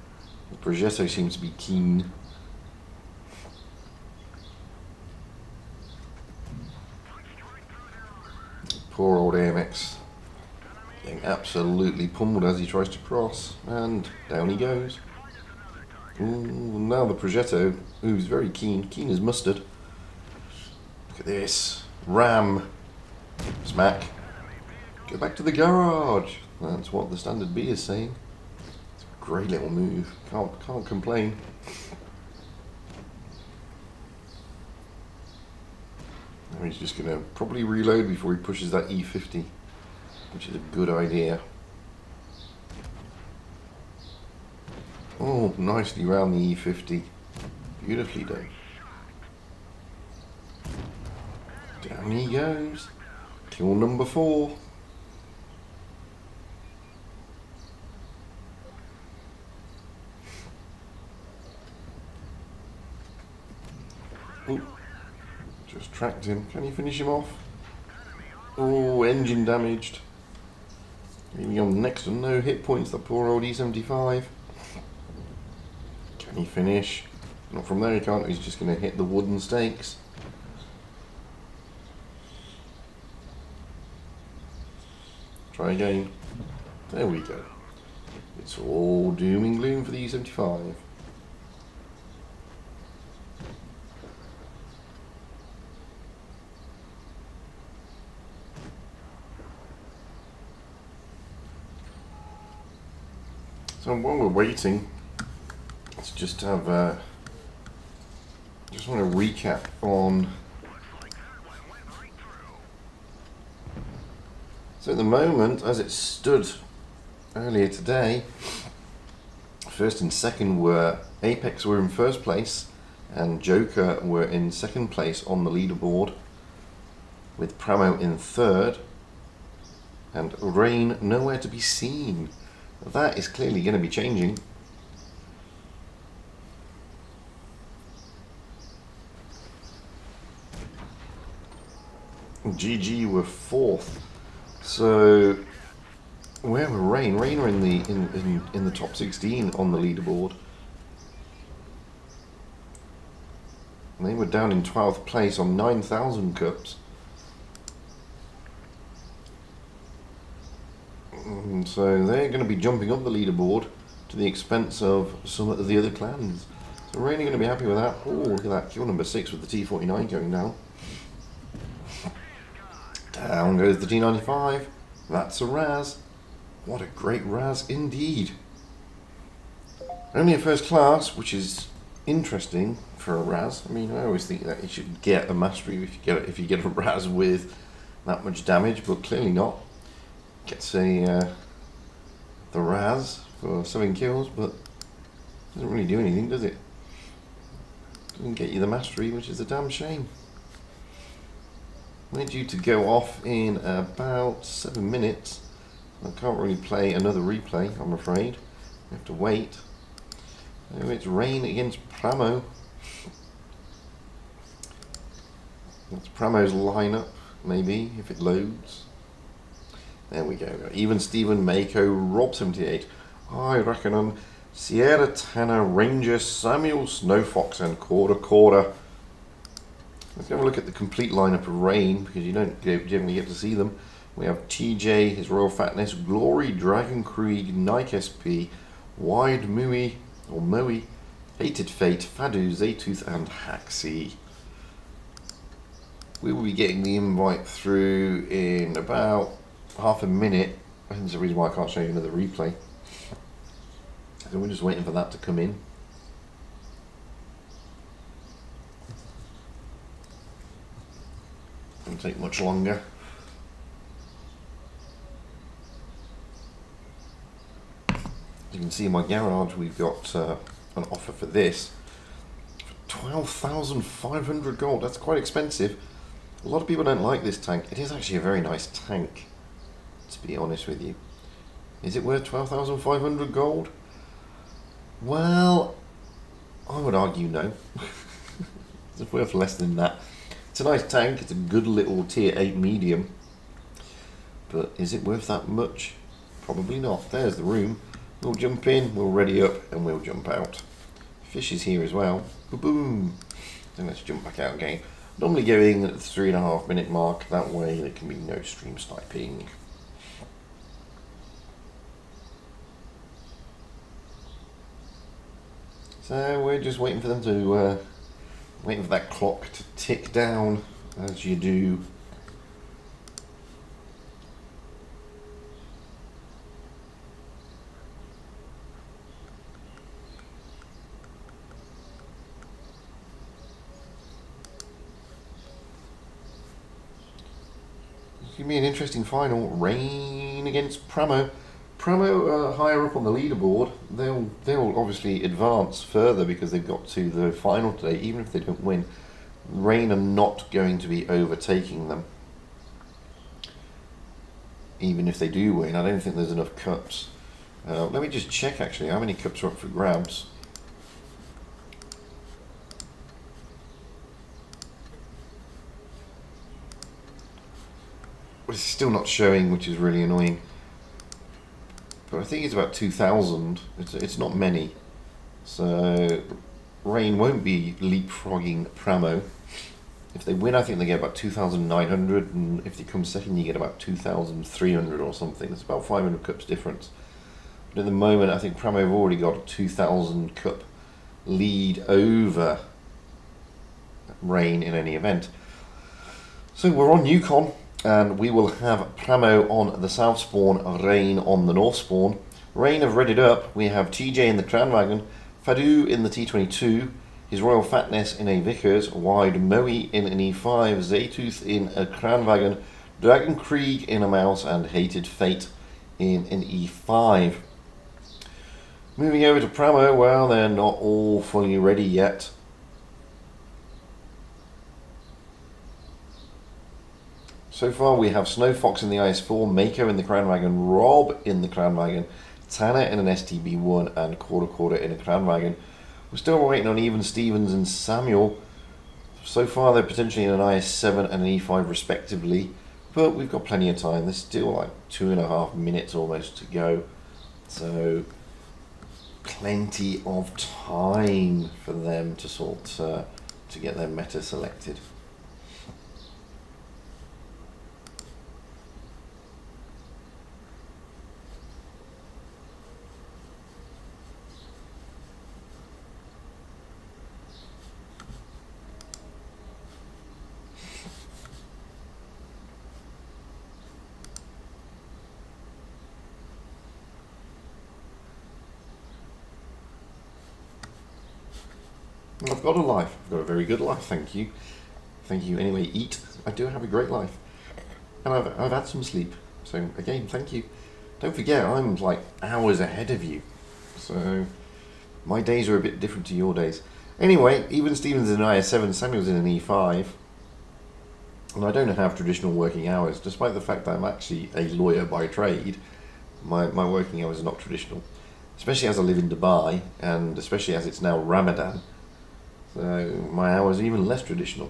Progetto seems to be keen. Poor old AMX getting absolutely pummeled as he tries to cross, and down he goes. Ooh, now the Progetto, who's very keen as mustard. Look at this, ram, smack, go back to the garage. That's what the Standard B is saying. It's a great little move, can't complain. Now he's just going to probably reload before he pushes that E50, which is a good idea. Oh, nicely round the E50. Beautifully done. Down he goes. Kill number 4. Oh, just tracked him. Can he finish him off? Oh, engine damaged. Leaving on next to no hit points, that poor old E75. Can he finish? Not from there he can't, he's just going to hit the wooden stakes. Try again. There we go. It's all doom and gloom for the E75. So while we're waiting, let's just have just want to recap on. So at the moment, as it stood earlier today, first and second were APX were in first place, and Joker were in second place on the leaderboard, with Pramo in third, and Rain nowhere to be seen. That is clearly going to be changing. GG were fourth. So where were Rain? Rain are in the top 16 on the leaderboard. And they were down in 12th place on 9,000 cups. And so they're going to be jumping up the leaderboard to the expense of some of the other clans. So Rain are going to be happy with that. Oh, look at that, kill number 6 with the T49 going down. Down goes the T95. That's a Raz. What a great Raz indeed. Only a first class, which is interesting for a Raz. I mean, I always think that you should get a mastery if you get a Raz with that much damage, but clearly not. Gets the Raz for 7 kills, but doesn't really do anything, does it? Doesn't get you the mastery, which is a damn shame. We're due to go off in about 7 minutes. I can't really play another replay, I'm afraid. We have to wait. So it's Rain against Pramo. That's Pramo's lineup, maybe, if it loads. There we go. Even Steven Mako, Rob78. I reckon on Sierra Tanner Ranger Samuel Snowfox and Quarter. Let's have a look at the complete lineup of Rain, because you don't generally get to see them. We have TJ, his Royal Fatness, Glory, Dragon Krieg, Nike SP, Wide Mui, or Moe, Hated Fate, Fadu, Zaytooth, and Haxie. We will be getting the invite through in about half a minute. I think there's a reason why I can't show you another replay. So we're just waiting for that to come in. Won't take much longer. As you can see in my garage, we've got an offer for this for 12,500 gold. That's quite expensive. A lot of people don't like this tank. It is actually a very nice tank, to be honest with you. Is it worth 12,500 gold? Well, I would argue no. It's worth less than that. It's a nice tank. It's a good little tier 8 medium. But is it worth that much? Probably not. There's the room. We'll jump in, we'll ready up, and we'll jump out. Fish is here as well. Boom. Then let's jump back out again. Normally going at the 3.5 minute mark. That way there can be no stream sniping. So we're just waiting for them to, waiting for that clock to tick down, as you do. It's going to be an interesting final. Rain against Pramo. Pramo higher up on the leaderboard. They'll obviously advance further because they've got to the final today, even if they don't win. Rain are not going to be overtaking them. Even if they do win, I don't think there's enough cups. Let me just check actually how many cups are up for grabs. But it's still not showing, which is really annoying. But I think it's about 2,000. It's not many. So Rain won't be leapfrogging Pramo. If they win, I think they get about 2,900, and if they come second, you get about 2,300 or something. It's about 500 cups difference. But at the moment, I think Pramo have already got a 2,000 cup lead over Rain in any event. So we're on Yukon, and we will have Pramo on the south spawn, Rain on the north spawn. Rain have readied up. We have TJ in the Crown Wagon, Fadu in the T22, his Royal Fatness in a Vickers, Wide Moe in an E5, Zaytooth in a Crown Wagon, Dragon Krieg in a Mouse, and Hated Fate in an E5. Moving over to Pramo, well, they're not all fully ready yet. So far we have Snowfox in the IS4, Mako in the Crown Wagon, Rob in the Crown Wagon, Tanner in an STB1, and Quarter in a Crown Wagon. We're still waiting on Even Stevens and Samuel. So far they're potentially in an IS7 and an E5 respectively, but we've got plenty of time. There's still like 2.5 minutes almost to go. So plenty of time for them to to get their meta selected. I've got a life. I've got a very good life, thank you. Thank you anyway, eat. I do have a great life. And I've had some sleep. So again, thank you. Don't forget, I'm like hours ahead of you. So my days are a bit different to your days. Anyway, Even Stevens in an IS7, Samuel's in an E5. And I don't have traditional working hours, despite the fact that I'm actually a lawyer by trade. My working hours are not traditional. Especially as I live in Dubai, and especially as it's now Ramadan. So my hours are even less traditional.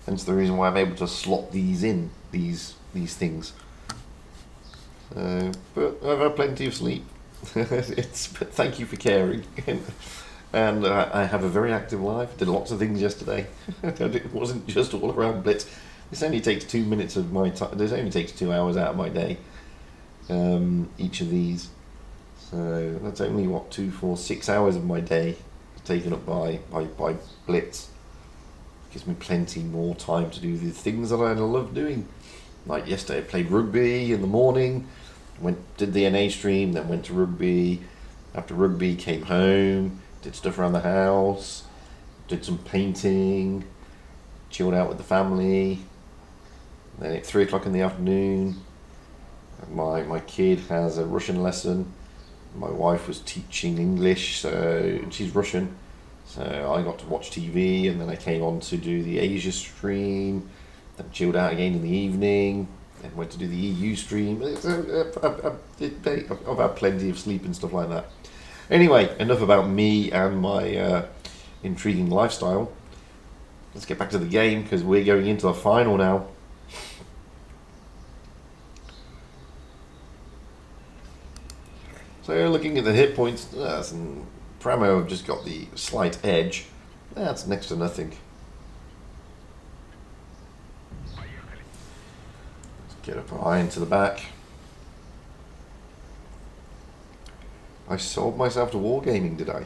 Hence the reason why I'm able to slot these in, these things. But I've had plenty of sleep. But thank you for caring. And I have a very active life. Did lots of things yesterday. It wasn't just all around Blitz. This only takes 2 minutes of my time. This only takes 2 hours out of my day. Each of these. So that's only what 2, 4, 6 hours of my day taken up by Blitz. Gives me plenty more time to do the things that I love doing. Like yesterday, I played rugby in the morning. Did the NA stream, then went to rugby. After rugby, came home, did stuff around the house, did some painting, chilled out with the family. Then at 3 o'clock in the afternoon, my kid has a Russian lesson. My wife was teaching English, so she's Russian. So I got to watch TV, and then I came on to do the Asia stream, then chilled out again in the evening, then went to do the EU stream. I've had plenty of sleep and stuff like that. Anyway, enough about me and my intriguing lifestyle. Let's get back to the game, because we're going into the final now. So looking at the hit points, Pramo have just got the slight edge. That's next to nothing. Let's get up high into the back. I sold myself to wargaming, did I?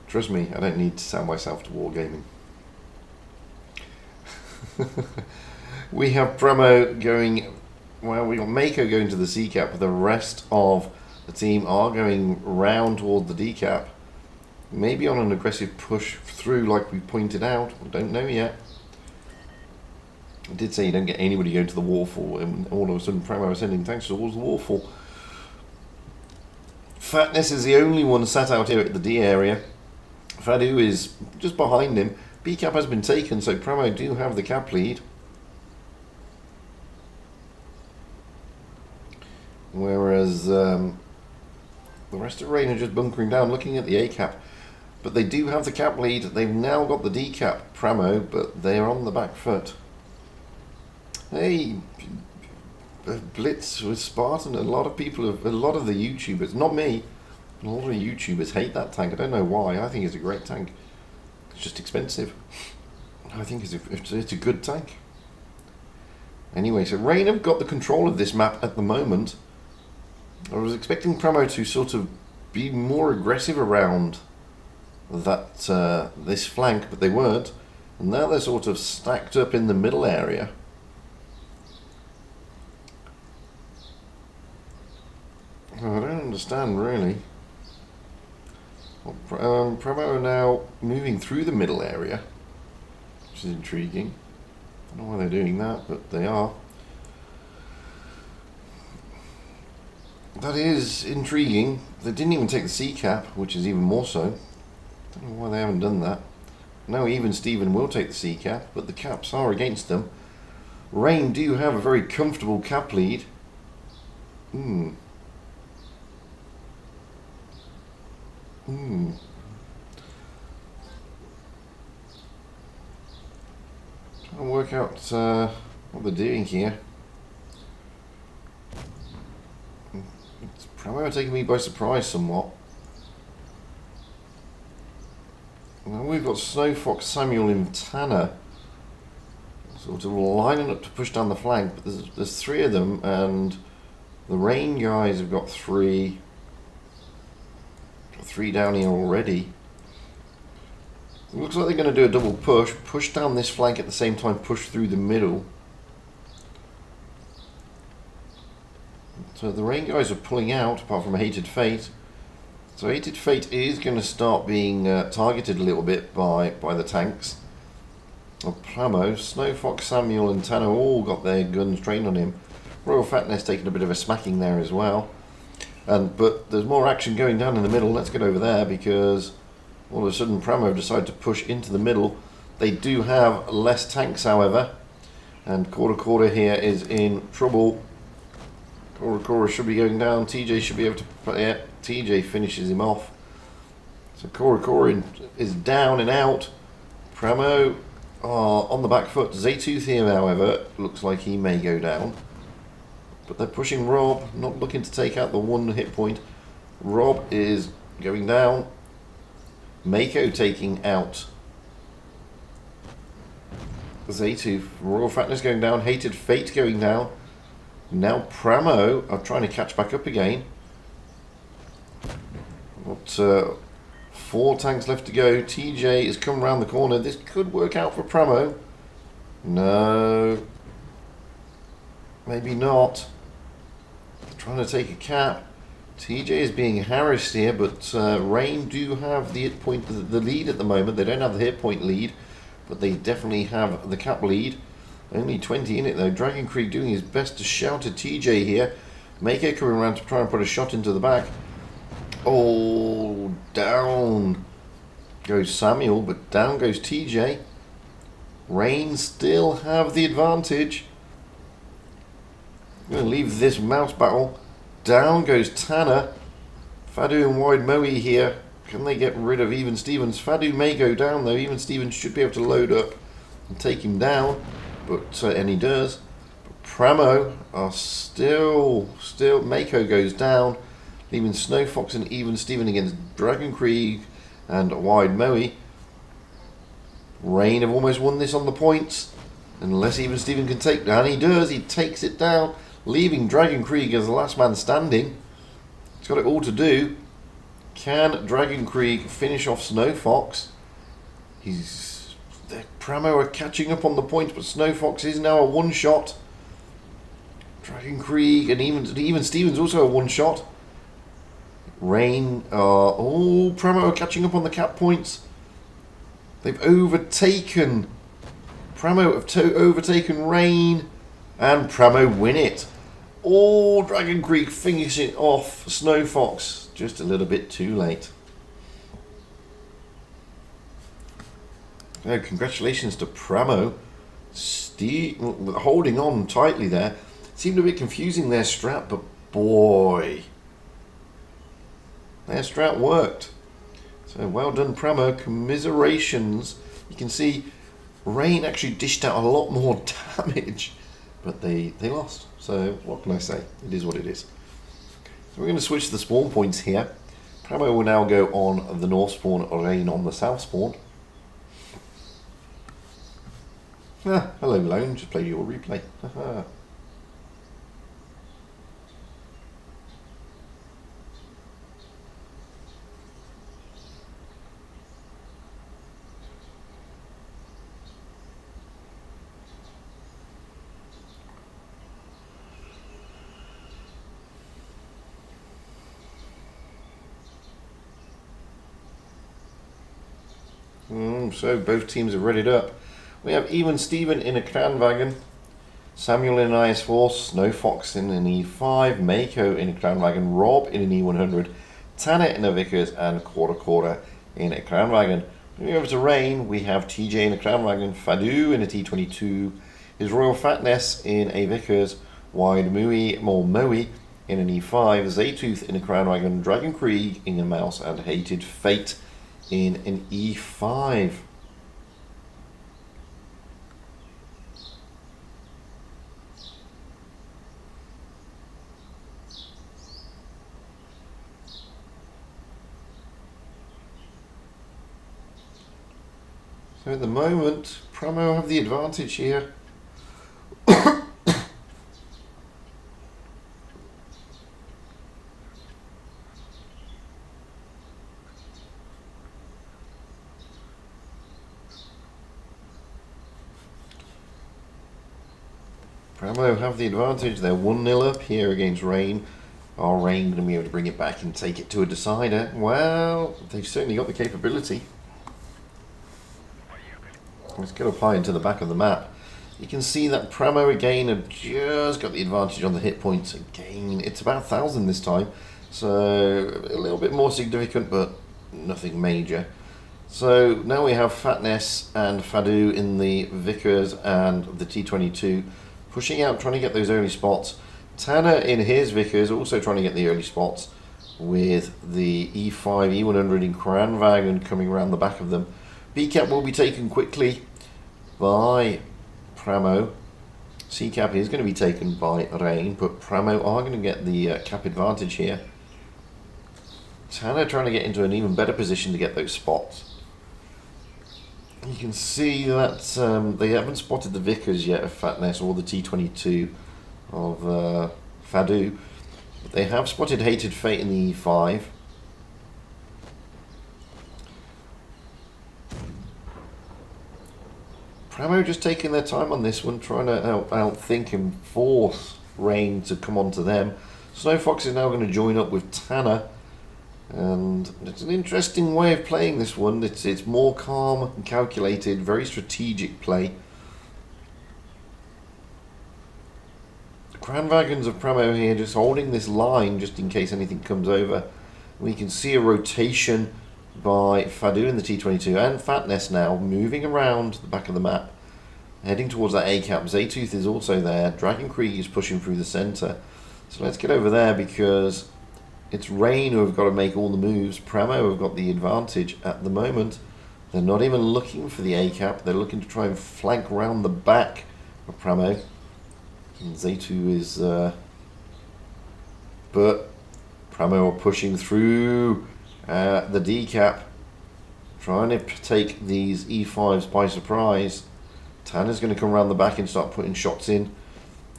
Trust me, I don't need to sell myself to wargaming. We have Pramo going, well, we got Mako going to the C cap, but the rest of the team are going round toward the D cap. Maybe on an aggressive push through like we pointed out. I don't know yet. I did say you don't get anybody going to the waterfall, and all of a sudden Pramo is sending tanks towards the waterfall. Fatness is the only one sat out here at the D area. Fadu is just behind him. B cap has been taken, so Pramo do have the cap lead. Whereas the rest of Rain are just bunkering down, looking at the A cap. But they do have the cap lead. They've now got the D cap, Pramo, but they're on the back foot. Hey, Blitz with Spartan. A lot of the YouTubers, not me, a lot of the YouTubers hate that tank. I don't know why. I think it's a great tank. It's just expensive. I think it's a good tank. Anyway, so Rain have got the control of this map at the moment. I was expecting Pramo to sort of be more aggressive around that this flank, but they weren't. And now they're sort of stacked up in the middle area. I don't understand really. Well, Pramo are now moving through the middle area, which is intriguing. I don't know why they're doing that, but they are. That is intriguing. They didn't even take the C cap, which is even more so. Don't know why they haven't done that. Now even Steven will take the C cap, but the caps are against them. Rain do have a very comfortable cap lead. Trying to work out what they're doing here. It's probably taking me by surprise somewhat. Now we've got Snowfox, Samuel and Tanner sort of lining up to push down the flank, but there's 3 of them, and the Rain guys have got 3 down here already. It looks like they're going to do a double push down this flank at the same time, push through the middle. So the Rain guys are pulling out, apart from Hated Fate. So Hated Fate is going to start being targeted a little bit by the tanks. Pramo, Snowfox, Samuel and Tanner all got their guns trained on him. Royal Fatness taking a bit of a smacking there as well. But there's more action going down in the middle. Let's get over there, because all of a sudden Pramo decided to push into the middle. They do have less tanks, however, and Quarter here is in trouble. Quarter should be going down. TJ should be able to. Yeah, TJ finishes him off. So Quarter is down and out. Pramo are on the back foot. Zaytooth here, however, looks like he may go down. But they're pushing Rob, not looking to take out the 1 hit point. Rob is going down. Mako taking out Zaytooth. Royal Fatness going down. Hated Fate going down. Now Pramo are trying to catch back up again. Got 4 tanks left to go. TJ has come around the corner. This could work out for Pramo. No. Maybe not. They're trying to take a cap. TJ is being harassed here, but Rain do have the hit point, the lead at the moment. They don't have the hit point lead, but they definitely have the cap lead. Only 20 in it though. Dragon Creek doing his best to shout at TJ here. Mako coming around to try and put a shot into the back. Oh, down goes Samuel, but down goes TJ. Rain still have the advantage. I'm going to leave this mouse battle. Down goes Tanner. Fadu and Wide Moe here. Can they get rid of Even Stevens? Fadu may go down though. Even Stevens should be able to load up and take him down. But and he does. But Pramo are still Mako goes down, leaving Snow Fox and Even Steven against Dragon Krieg and Wide Moe. Rain have almost won this on the points, unless Even Steven can take down. He does. He takes it down, leaving Dragon Krieg as the last man standing. He's got it all to do. Can Dragon Krieg finish off Snow Fox? Pramo are catching up on the points, but Snow Fox is now a one-shot. Dragon Krieg and even Stevens also a one-shot. Rain, Pramo are catching up on the cap points. They've overtaken. Pramo have overtaken Rain, and Pramo win it. Dragon Krieg finishing off Snow Fox just a little bit too late. Congratulations to Pramo. Steve holding on tightly there. Seemed a bit confusing their strat, but boy, their strat worked. So well done, Pramo. Commiserations. You can see Rain actually dished out a lot more damage, but they lost. So what can I say? It is what it is. So we're going to switch the spawn points here. Pramo will now go on the north spawn, Rain on the south spawn. Hello Lone, just play your replay. So both teams are readied up. We have Even Steven in a Clan Wagon, Samuel in an IS-4, Snow Fox in an E5, Mako in a Clan Wagon, Rob in an E100, Tanner in a Vickers, and Quarter in a Clan Wagon. Moving over to Rain, we have TJ in a Clan Wagon, Fadu in a T22, his Royal Fatness in a Vickers, Wide Moe in an E5, Zaytooth in a Clan Wagon, Dragon Krieg in a Mouse, and Hated Fate in an E5. So at the moment, Pramo have the advantage here. Pramo have the advantage. They're 1-0 up here against Rain. Are Rain going to be able to bring it back and take it to a decider? Well, they've certainly got the capability. Let's get up high into the back of the map. You can see that Pramo again have just got the advantage on the hit points. Again, it's about 1,000 this time, so a little bit more significant, but nothing major. So now we have Fatness and Fadu in the Vickers and the T22, pushing out, trying to get those early spots. Tanner in his Vickers also trying to get the early spots, with the E5, E100 in Kranwagen coming around the back of them. B-cap will be taken quickly by Pramo. C-cap is going to be taken by Rain, but Pramo are going to get the cap advantage here. Tanner trying to get into an even better position to get those spots. You can see that they haven't spotted the Vickers yet of Fatness or the T22 of Fadu. But they have spotted Hated Fate in the E5. Pramo just taking their time on this one, trying to outthink and force Rain to come on to them. Snowfox is now going to join up with Tanner. And it's an interesting way of playing this one. It's more calm and calculated, very strategic play. The Cranwagons of Pramo here just holding this line just in case anything comes over. We can see a rotation by Fadu in the T22 and Fatness now moving around the back of the map, heading towards that A cap. Zaytooth is also there. Dragon Krieg is pushing through the centre. So let's get over there because it's Rain who have got to make all the moves. Pramo have got the advantage at the moment. They're not even looking for the A cap. They're looking to try and flank around the back of Pramo. And Zaytu is... but Pramo are pushing through the D cap. Trying to take these E5s by surprise. Tanner's going to come around the back and start putting shots in.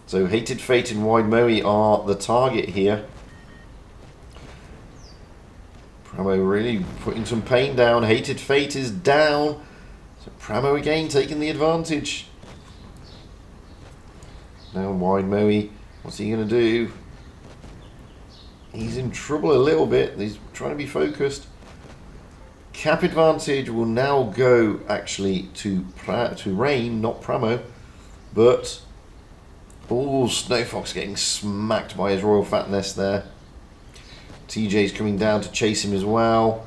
So Hated Fate and Wide Moe are the target here. Pramo really putting some pain down. Hated Fate is down. So Pramo again taking the advantage. Now Wide Moe, what's he going to do? He's in trouble a little bit. He's trying to be focused. Cap advantage will now go actually to Rain, not Pramo. But, oh, Snowfox getting smacked by his Royal Fatness there. TJ's coming down to chase him as well.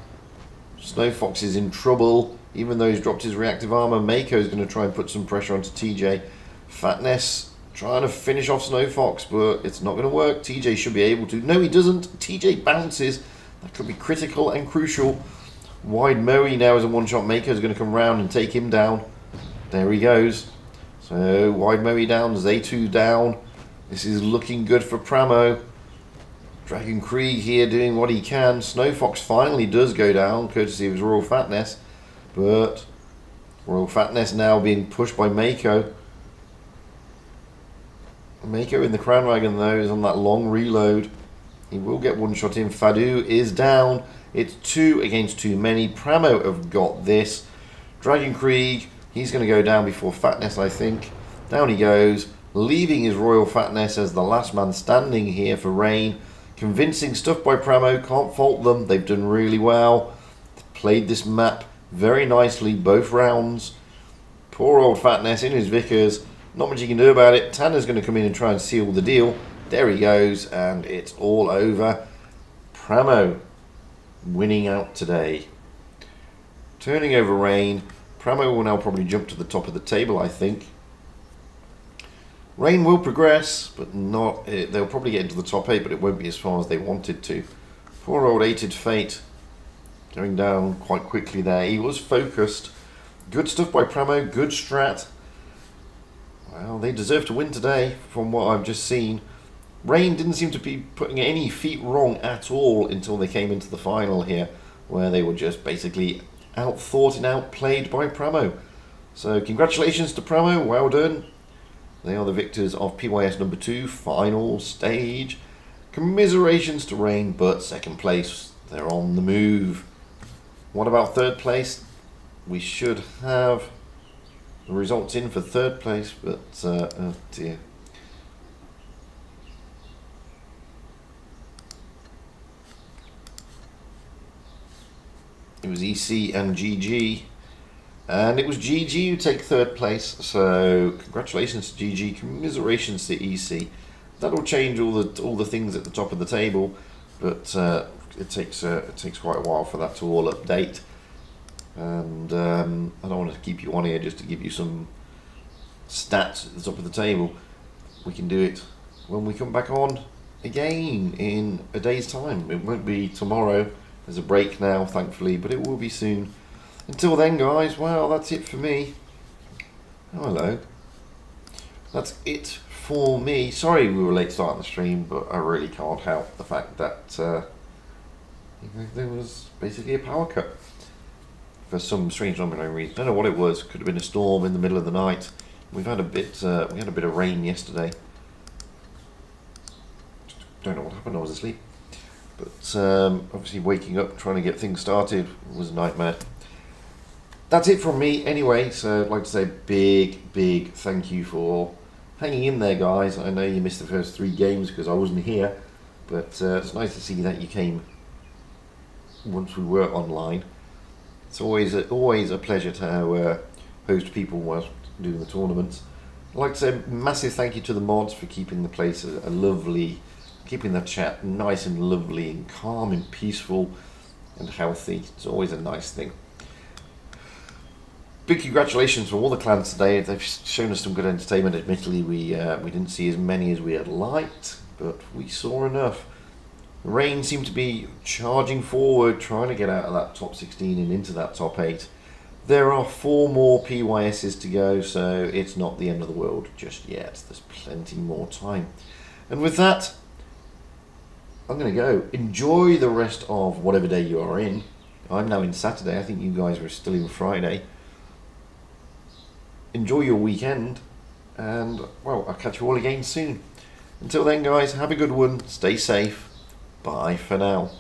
Snowfox is in trouble. Even though he's dropped his reactive armor, Mako's going to try and put some pressure onto TJ. Fatness trying to finish off Snowfox, but it's not going to work. TJ should be able to. No, he doesn't. TJ bounces. That could be critical and crucial. Wide Moe now is a one-shot. Mako's going to come round and take him down. There he goes. So, Wide Moe down. Zaytu down. This is looking good for Pramo. Dragon Krieg here doing what he can. Snowfox finally does go down, courtesy of his Royal Fatness. But Royal Fatness now being pushed by Mako. Mako in the Crown Wagon though is on that long reload. He will get one shot in. Fadu is down. It's 2 against too many. Pramo have got this. Dragon Krieg, he's going to go down before Fatness, I think. Down he goes, leaving his Royal Fatness as the last man standing here for Rain. Convincing stuff by Pramo, can't fault them. They've done really well. They've played this map very nicely, both rounds. Poor old Fatness in his Vickers. Not much you can do about it. Tanner's going to come in and try and seal the deal. There he goes, and it's all over. Pramo winning out today. Turning over Rain. Pramo will now probably jump to the top of the table, I think. Rain will progress, but not. They'll probably get into the top 8, but it won't be as far as they wanted to. Poor old Hated Fate going down quite quickly there. He was focused. Good stuff by Pramo. Good strat. Well, they deserve to win today, from what I've just seen. Rain didn't seem to be putting any feet wrong at all until they came into the final here, where they were just basically outthought and outplayed by Pramo. So congratulations to Pramo. Well done. They are the victors of PYS number 2, final stage. Commiserations to Rain, but second place, they're on the move. What about third place? We should have the results in for third place, but oh dear. It was EC and GG. And it was GG who take third place, so congratulations to GG, commiserations to EC. That'll change all the things at the top of the table, but it takes quite a while for that to all update. And I don't want to keep you on here just to give you some stats at the top of the table. We can do it when we come back on again in a day's time. It won't be tomorrow. There's a break now, thankfully, but it will be soon. Until then, guys, well, that's it for me. Oh, hello. That's it for me. Sorry we were late starting the stream, but I really can't help the fact that There was basically a power cut for some strange unknown reason. I don't know what it was. Could have been a storm in the middle of the night. We had a bit of rain yesterday. Don't know what happened. I was asleep. But obviously waking up, trying to get things started was a nightmare. That's it from me anyway. So I'd like to say big thank you for hanging in there, guys. I know you missed the first 3 games because I wasn't here, but it's nice to see that you came once we were online. It's always a pleasure to host people whilst doing the tournaments. I'd like to say a massive thank you to the mods for keeping the place a lovely, keeping the chat nice and lovely and calm and peaceful and healthy. It's always a nice thing. Big congratulations for all the clans today. They've shown us some good entertainment. Admittedly, we didn't see as many as we had liked, but we saw enough. Rain seemed to be charging forward, trying to get out of that top 16 and into that top 8. There are 4 more PYSs to go, so it's not the end of the world just yet. There's plenty more time. And with that, I'm going to go. Enjoy the rest of whatever day you are in. I'm now in Saturday. I think you guys are still in Friday. Enjoy your weekend, and, well, I'll catch you all again soon. Until then, guys, have a good one. Stay safe. Bye for now.